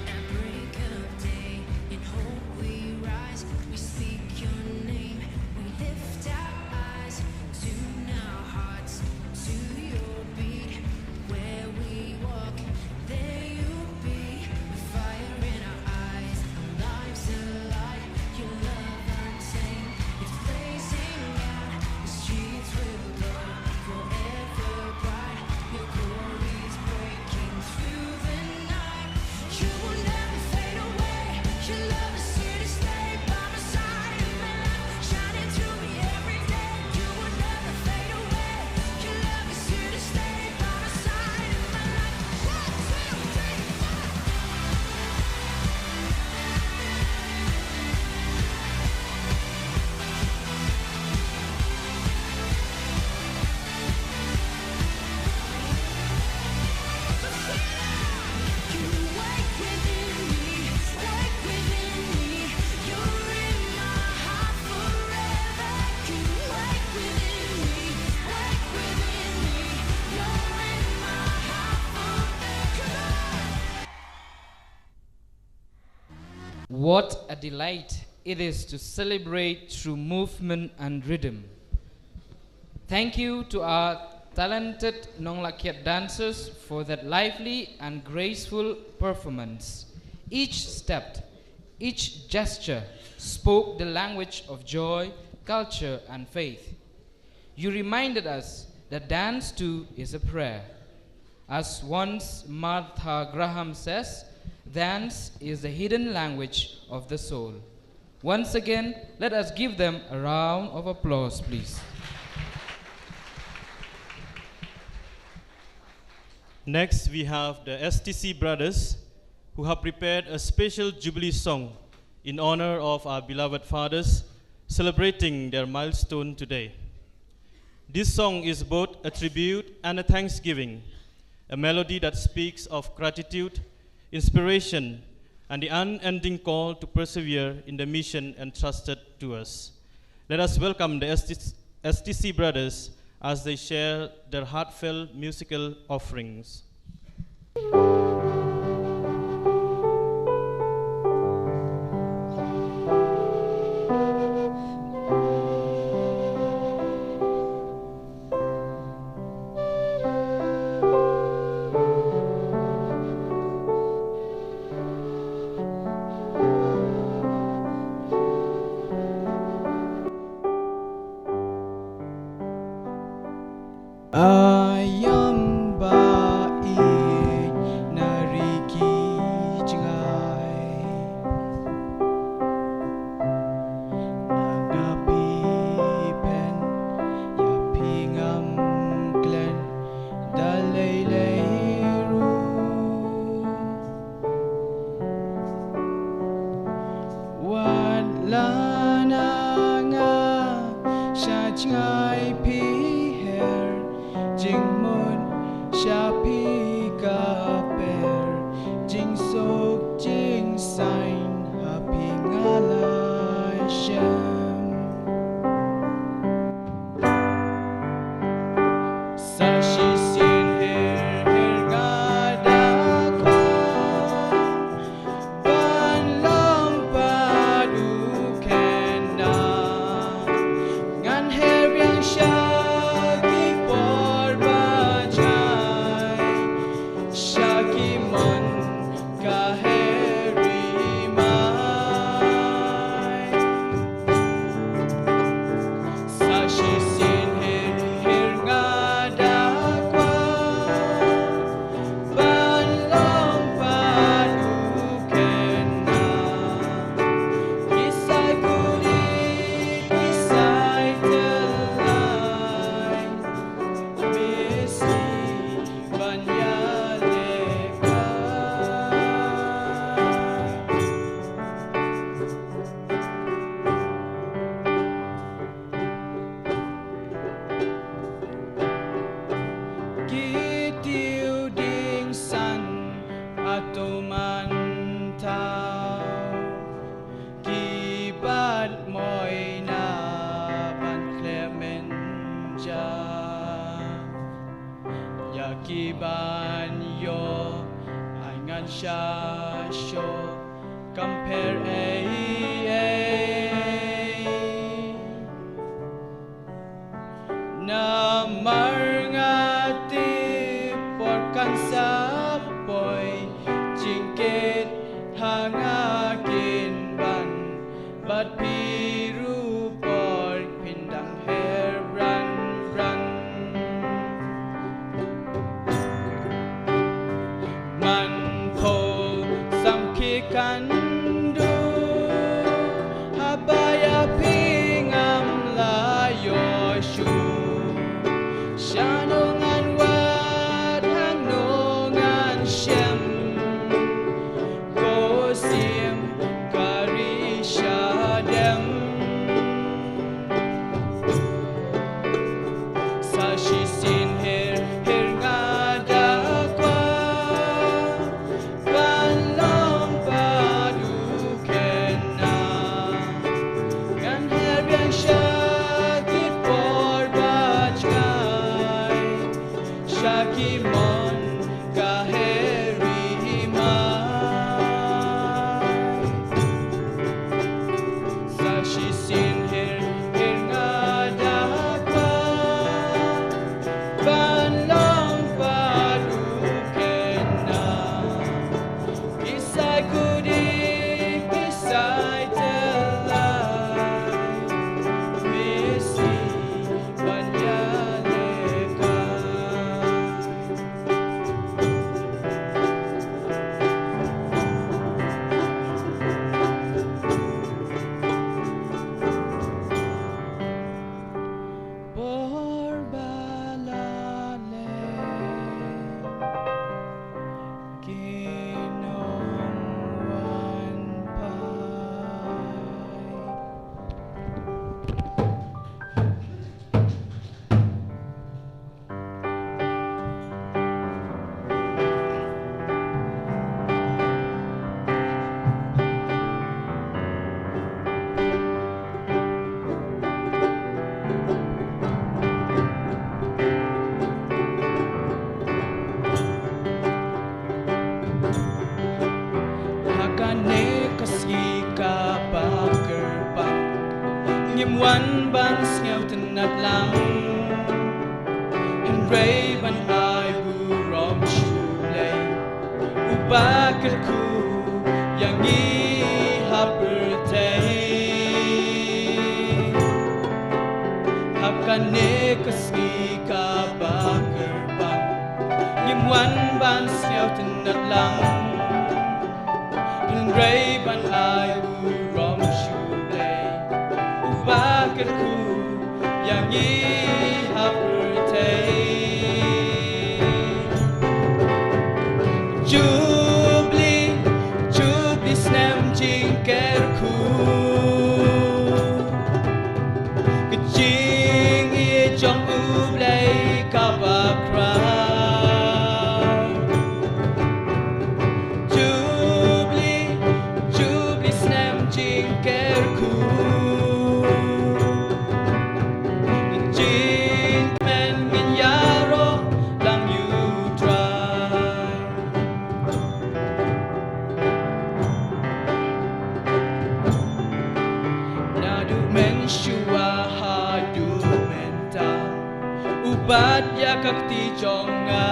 At break of day, in hope we rise, we speak your name, we lift our eyes, tune our hearts to your beat. Where we walk, there you'll be, with fire in our eyes, our lives alive, your love untamed. It's blazing out, the streets will glow, forever bright, your glory's breaking through the night. You will never fade away, your love is here to stay, by my side in my life, shining through me every day. You will never fade away, your love is here to stay, by my side in my life. 1, 2, 3, 4. You wake within me, wake within me. You're in my heart forever. You wake within me, wake within me. You're in my heart forever. What a delight it is to celebrate through movement and rhythm. Thank you to our talented Nong Lakhiet dancers for that lively and graceful performance. Each step, each gesture spoke the language of joy, culture, and faith. You reminded us that dance too is a prayer. As once Martha Graham says, dance is the hidden language of the soul. Once again, let us give them a round of applause, please. Next, we have the STC brothers who have prepared a special Jubilee song in honor of our beloved fathers celebrating their milestone today. This song is both a tribute and a thanksgiving, a melody that speaks of gratitude, inspiration, and the unending call to persevere in the mission entrusted to us. Let us welcome the STC brothers as they share their heartfelt musical offerings. Ayam baik nariki jengai Nagapi pen ya pingam glen dalai leiru Wat lananga sha jengai pi Jing mun shapi kaper Jing sok jing sain hapi ngalai syam Sashi sin her ngada ko Ban long padu kena Ngan her yang syam Banyo Angan Shasho Compare Namar ngati Porkan sapoy Jingkit hangakin ban Bat piru pork pindang hair brand Kandu habaya pingam layo shu shanongan wat hanongan shem kosim karishadem sashi sin her ngada kwa Kanekoski bakerpak Ngimwan ban sngyaw tenat lang And raven I burom shulay Ubakerku yang ihapurtay Kanekoski bakerpak Ngimwan ban sngyaw tenat lang Raven I burom shulay Ubakerku yang ihapurtay Jubilee, Jubilee snem jingkerku Kejing i Jong ublay kabakra Bat ya kakti jonga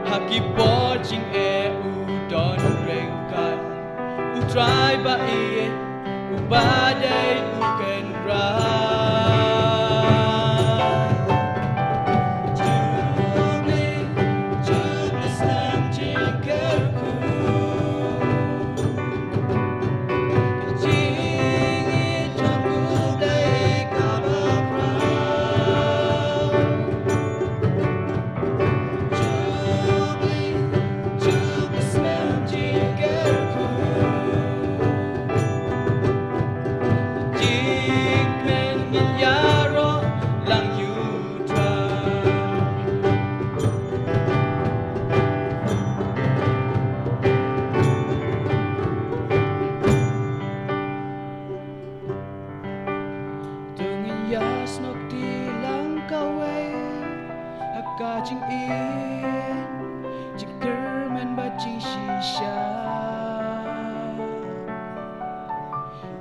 Hakibor jing udon rengkan Utrai ba ubadai uken Jubilee snem jingkerku Jing jong ublay kabakra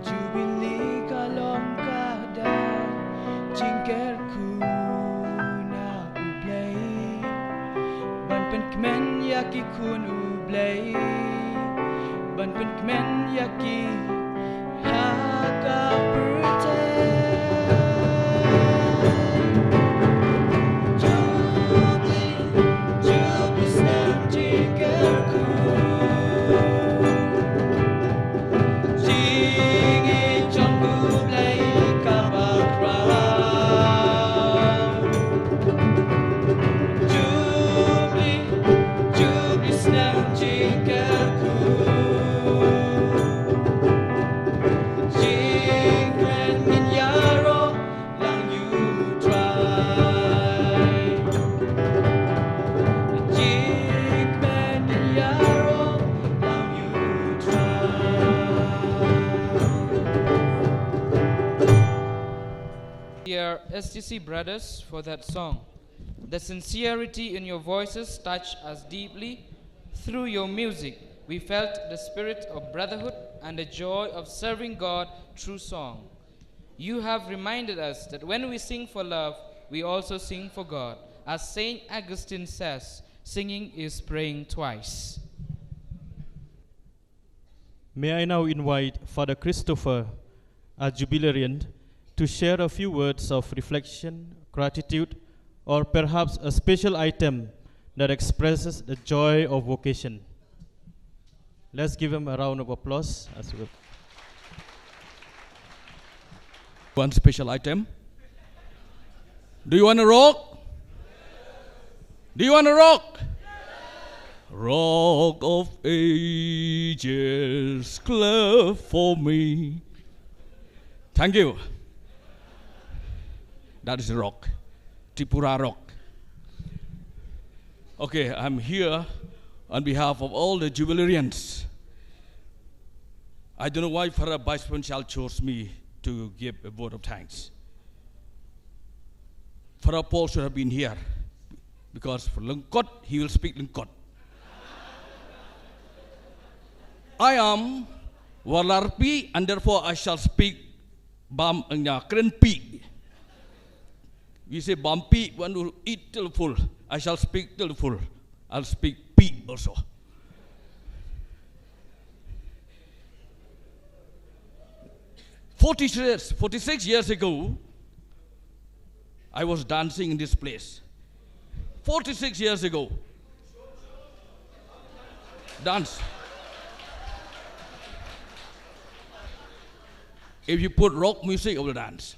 Jubilee kalong kada jingkerku na ublay Banpen kemen yaki kun ublay Banpen kemen yaki haka Jubilee snem jingkerku Dear STC brothers, for that song. The sincerity in your voices touched us deeply. Through your music, we felt the spirit of brotherhood and the joy of serving God through song. You have reminded us that when we sing for love, we also sing for God. As Saint Augustine says, singing is praying twice. May I now invite Father Christopher, a Jubilarian, to share a few words of reflection, gratitude, or perhaps a special item that expresses the joy of vocation. Let's give him a round of applause as well. One special item. Do you want to rock? Do you want to rock? Rock of ages, cleft for me. Thank you. That is rock, Tripura rock. Okay, I'm here on behalf of all the Jubilarians. I don't know why Father Vice Provincial chose me to give a vote of thanks. Father Paul should have been here, because for Lungkot, he will speak Lungkot. I am Walarpi, and therefore I shall speak Krenpi. We say Bampi when you eat till full. I shall speak till full. I'll speak P also. "46 years ago, I was dancing in this place. 46 years ago. Dance. If you put rock music, I will dance.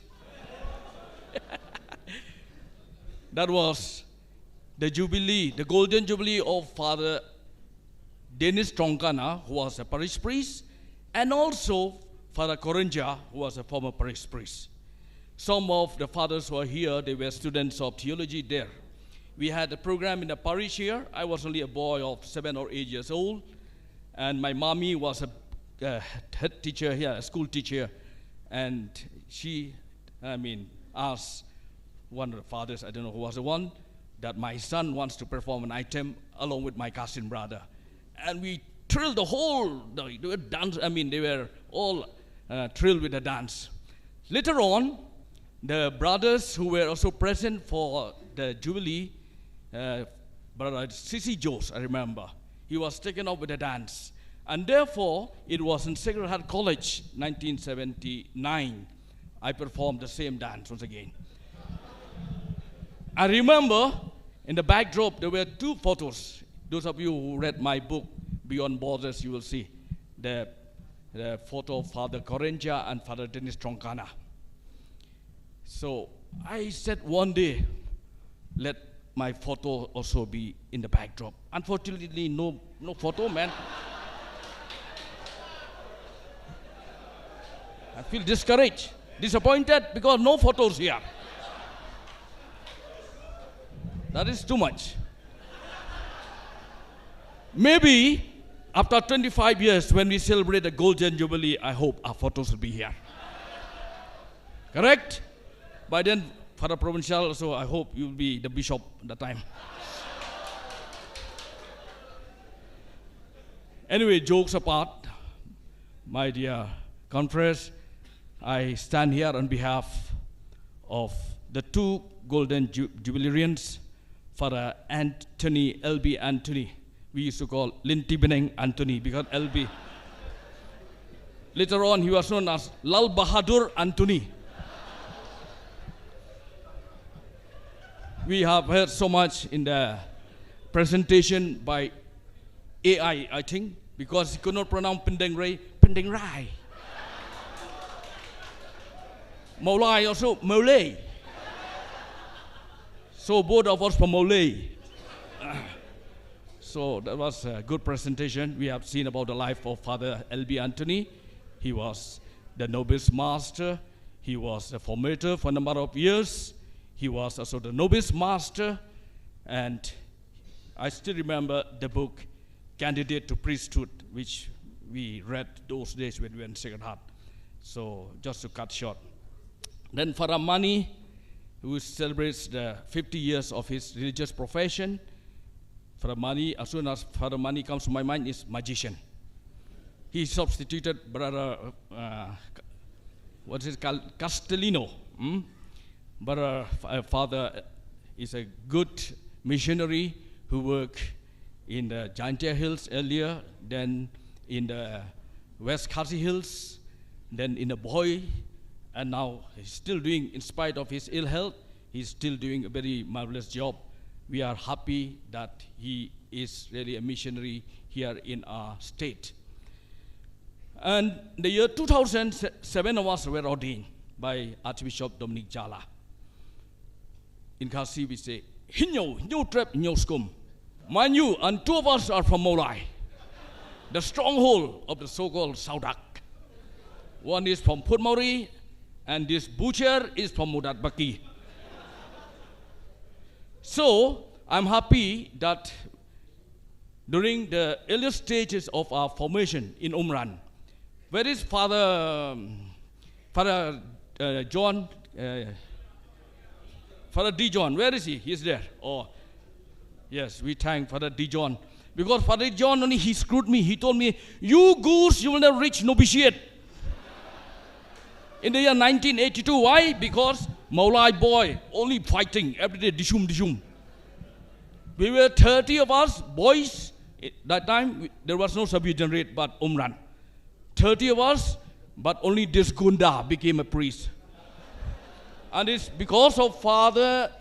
That was the Jubilee, the golden Jubilee of Father Dennis Tronkana, who was a parish priest, and also Father Korenja, who was a former parish priest. Some of the fathers who are here, they were students of theology there. We had a program in the parish here. I was only a boy of 7 or 8 years old, and my mommy was a head teacher here, a school teacher, and she, asked one of the fathers, I don't know who was the one, that my son wants to perform an item along with my cousin brother. And we thrilled the whole, they were dance, they were all thrilled with the dance. Later on, the brothers who were also present for the Jubilee, Brother C.C. Jose, I remember, he was taken up with the dance. And therefore, it was in Sacred Heart College, 1979, I performed the same dance once again. I remember in the backdrop, there were 2 photos. Those of you who read my book, Beyond Borders, you will see the photo of Father Korenja and Father Dennis Tronkana. So I said one day, let my photo also be in the backdrop. Unfortunately, no photo, man. I feel discouraged, disappointed because no photos here. That is too much. Maybe after 25 years, when we celebrate the Golden Jubilee, I hope our photos will be here. Correct? By then, Father Provincial, so I hope you'll be the bishop at that time. Anyway, jokes apart, my dear confreres, I stand here on behalf of the 2 golden jubilarians, Father Anthony, L.B. Anthony. We used to call Linti Beneng Anthony because L.B. Later on, he was known as Lal Bahadur Anthony. We have heard so much in the presentation by AI, I think, because he could not pronounce Pendeng Rai. Maulai also, Malay. So both of us from Malay. So that was a good presentation. We have seen about the life of Father L.B. Anthony. He was the novice master. He was a formator for a number of years. He was also the novice master. And I still remember the book, Candidate to Priesthood, which we read those days when we were in Sacred Heart. So just to cut short. Then Father Mani, who celebrates the 50 years of his religious profession. Father Mani, as soon as Father Mani comes to my mind, is magician. He substituted Brother, Castellino. Brother Father is a good missionary who worked in the Giantia Hills earlier, then in the West Khasi Hills, then in the Boy, and now he's still doing, in spite of his ill health, he's still doing a very marvelous job. We are happy that he is really a missionary here in our state. And the year 2007 of us were ordained by Archbishop Dominic Jala. In Khasi we say, Hinyo trap, hinyo skum. Mind you, and 2 of us are from Molai, the stronghold of the so-called Saudak. One is from Putmori, and this butcher is from Mudat Baki. So, I'm happy that during the earlier stages of our formation in Umran, where is Father John, Father D. John, where is he? He's there. Oh, yes, we thank Father D. John. Because Father John only, he screwed me. He told me, you goose, you will never reach novitiate. In the year 1982, why? Because Maulai boy, only fighting, every day, dishum, dishum. We were 30 of us, boys. At that time, there was no sub-generate, but Umran. 30 of us, but only this Gunda became a priest. And it's because of Father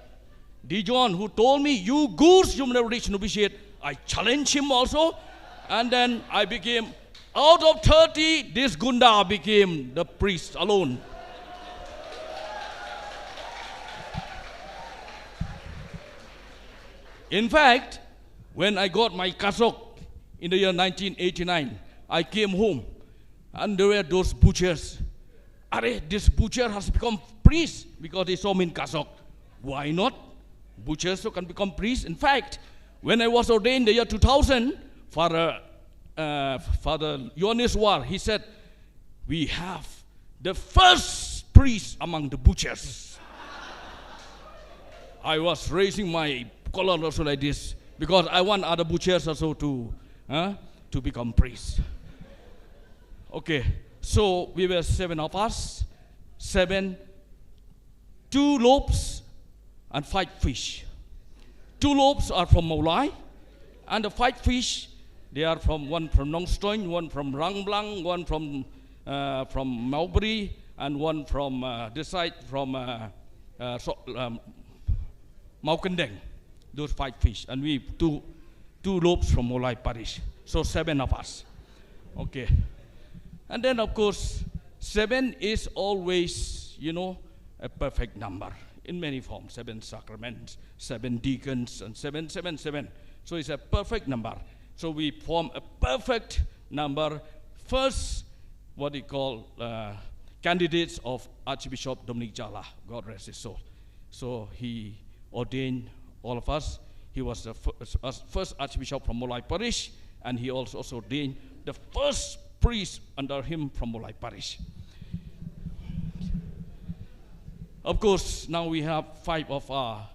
Dijon who told me, you goose, you will never reach novitiate. I challenged him also, and then I became, out of 30, this Gunda became the priest alone. In fact, when I got my kasok in the year 1989, I came home, and there were those butchers. Are, this butcher has become priest because they saw me in kasok. Why not? Butchers who can become priests. In fact, when I was ordained in the year 2000, Father Yonis War, he said, we have the first priest among the butchers. I was raising my collar also like this because I want other butchers also to become priests. Okay, so we were 7 of us, 7, 2 loaves and 5 fish. 2 loaves are from Maulai, and the 5 fish, they are from one from Nong Stoin, one from Rang Blang, one from Mulberry, and one from this side from Maukendeng. Those 5 fish, and we 2 loaves from Maulai Parish. So 7 of us. Okay, and then of course 7 is always, you know, a perfect number. In many forms, 7 sacraments, 7 deacons, and 7, 7, 7. So it's a perfect number. So we form a perfect number. First, what we call candidates of Archbishop Dominic Jala, God rest his soul. So he ordained all of us. He was the first Archbishop from Maulai Parish, and he also ordained the first priest under him from Maulai Parish. Of course, now we have 5 of our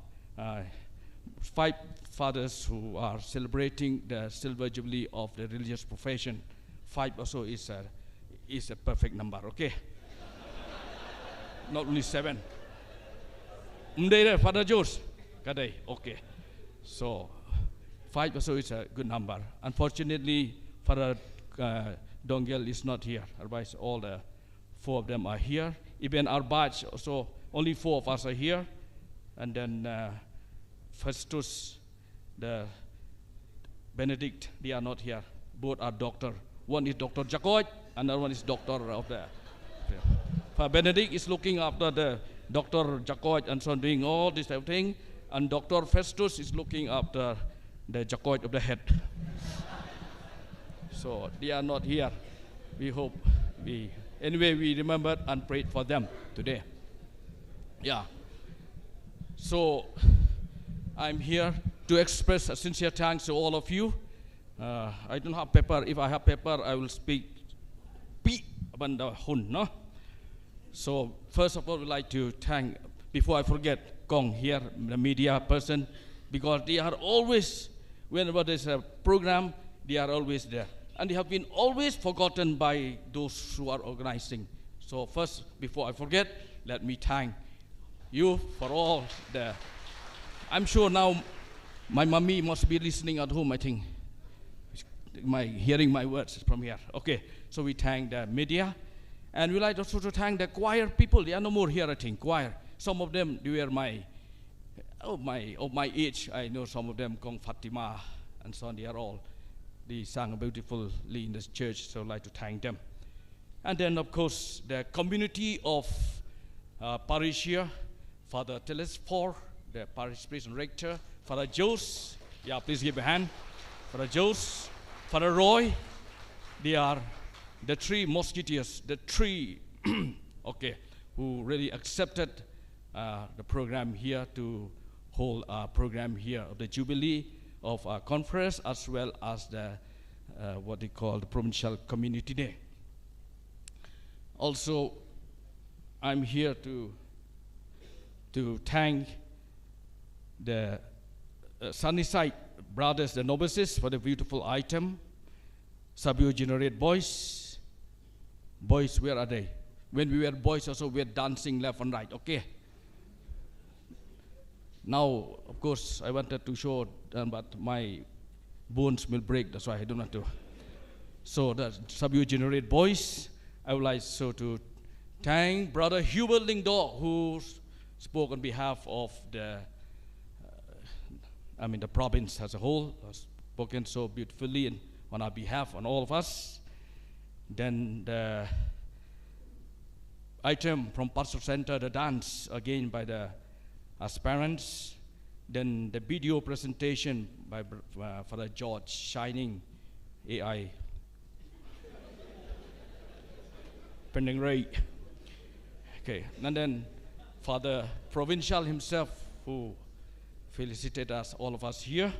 5 fathers who are celebrating the silver jubilee of the religious profession. 5 also is a perfect number, okay? Not only 7. Father George, okay. So 5 also is a good number. Unfortunately, Father Dongel is not here. Otherwise, all the 4 of them are here. Even our batch also. Only 4 of us are here, and then Festus, the Benedict, they are not here. Both are doctor. One is Dr. Jacob, another one is doctor of the. Benedict is looking after the Dr. Jacob and so on, doing all this type of thing, and Dr. Festus is looking after the Jacob of the head. So they are not here. We hope anyway we remembered and prayed for them today. Yeah. So I'm here to express a sincere thanks to all of you. I don't have paper. If I have paper, I will speak. No? So first of all, we'd like to thank, before I forget, Gong here, the media person, because they are always, whenever there's a program, they are always there. And they have been always forgotten by those who are organizing. So first, before I forget, let me thank you for all the, I'm sure now my mommy must be listening at home, I think. Hearing my words from here. Okay, so we thank the media. And we like also to thank the choir people. They are no more here, I think, choir. Some of them, they were of my age. I know some of them, Kong Fatima and so on, they sang beautifully in this church, so I'd like to thank them. And then, of course, the community of parish here, Father Telesfor, the parish priest and rector, Father Jose, yeah, please give a hand. Father Jose, Father Roy, they are the 3 musketeers, the 3, okay, who really accepted the program here to hold a program here of the Jubilee of our conference, as well as the what they call the Provincial Community Day. Also, I'm here to thank the Sunnyside brothers, the novices, for the beautiful item. Sub-generate boys. Boys, where are they? When we were boys also, we were dancing left and right, okay? Now, of course, I wanted to show, but my bones will break, that's why I don't want to. So, the sub-generate boys, I would like so to thank Brother Hubert Lingdo, who spoke on behalf of the the province as a whole, spoken so beautifully and on our behalf, on all of us. Then the item from Pastor Center, the dance, again by the aspirants. Then the video presentation by Father George, Shining AI. Pending Ray. Okay, and then Father Provincial himself, who felicitate us, all of us here.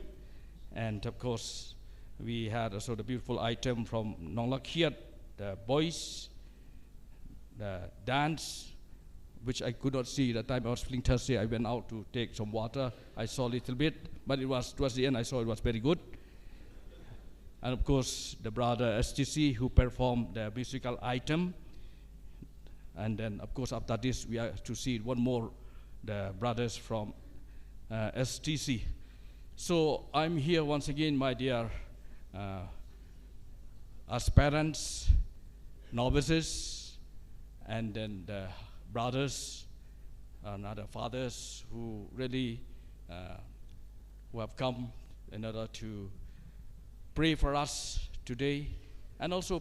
And of course, we had also the beautiful item from Nong Lakhiat, the boys, the dance, which I could not see the time I was feeling thirsty. I went out to take some water. I saw a little bit, but it was towards the end, I saw it was very good. And of course, the brother STC, who performed the musical item. And then, of course, after this, we are to see one more, the brothers from STC. So I'm here once again, my dear aspirants, novices, and then the brothers and other fathers who really who have come in order to pray for us today, and also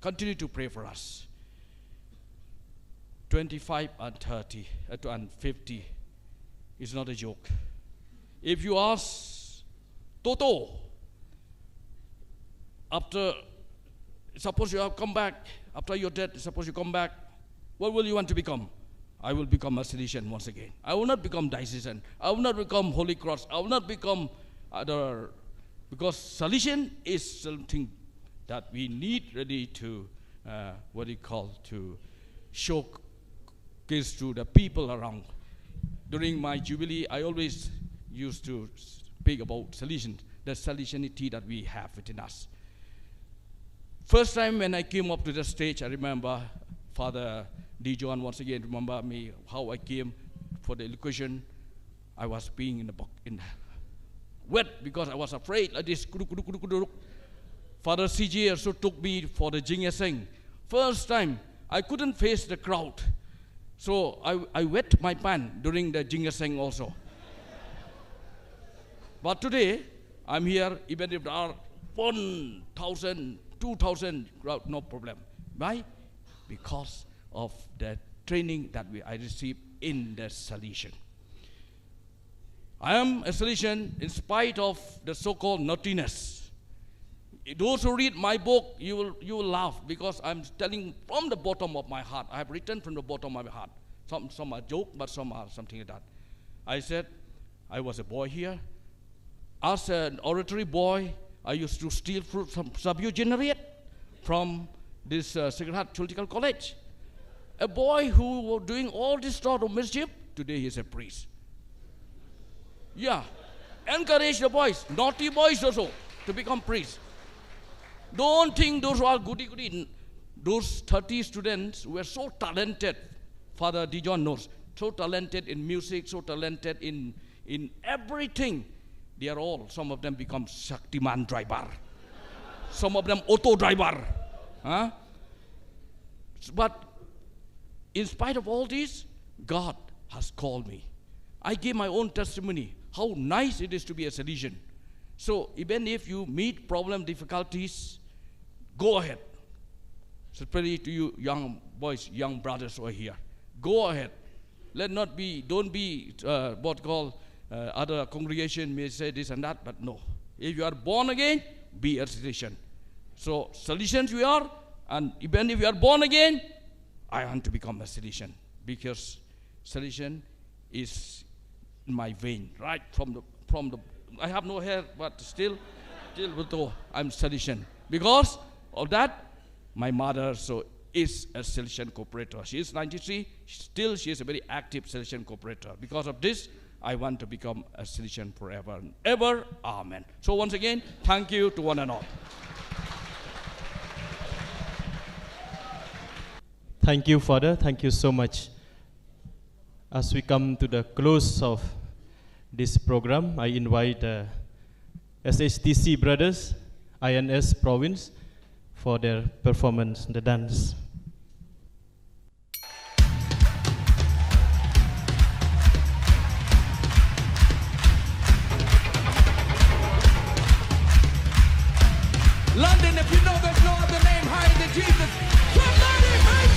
continue to pray for us. 25 and 30 and 50 is not a joke. If you ask Toto, after, suppose you have come back, after you're dead, suppose you come back, what will you want to become? I will become a Salesian once again. I will not become diocesan. I will not become Holy Cross. I will not become other, because Salesian is something that we need really to, to showcase to the people around. During my Jubilee, I always used to speak about Salesian, the Salesianity that we have within us. First time when I came up to the stage, I remember Father Jong once again remember me how I came for the elocution. I was being in wet because I was afraid like this. Father CJ also took me for the Seng. First time I couldn't face the crowd, so I wet my pants during the Seng also. But today I'm here, even if there are 1,000, 2,000 crowd, no problem. Why? Because of the training that I received in the Salesian. I am a Salesian in spite of the so-called naughtiness. Those who read my book, you will laugh because I'm telling from the bottom of my heart. I have written from the bottom of my heart. Some are joke, but some are something like that. I said, I was a boy here. As an oratory boy, I used to steal fruit from sub-generate from this Sacred Heart Theological College. A boy who was doing all this sort of mischief, today he is a priest. Yeah, encourage the boys, naughty boys also, to become priests. Don't think those who are goody-goody, those 30 students were so talented, Father Dijon knows, so talented in music, so talented in everything. They are all, some of them become Shaktiman driver. Some of them auto driver. Huh? But in spite of all this, God has called me. I gave my own testimony, how nice it is to be a Salesian. So even if you meet problem, difficulties, go ahead. Especially to you young boys, young brothers who are here. Go ahead. Don't be what called other congregation may say this and that, but no. If you are born again, be a Salesian. So Salesians we are, and even if you are born again, I want to become a Salesian because Salesian is in my vein, right from the. I have no hair, but still I'm Salesian. Because of that, my mother is a Salesian cooperator. She is 93. Still, she is a very active Salesian cooperator. Because of this, I want to become a Salesian forever and ever. Amen. So once again, thank you to one and all. Thank you, Father. Thank you so much. As we come to the close of this program, I invite SHTC brothers, INS province, for their performance, the dance. London, if you know there's no other name higher than Jesus, somebody make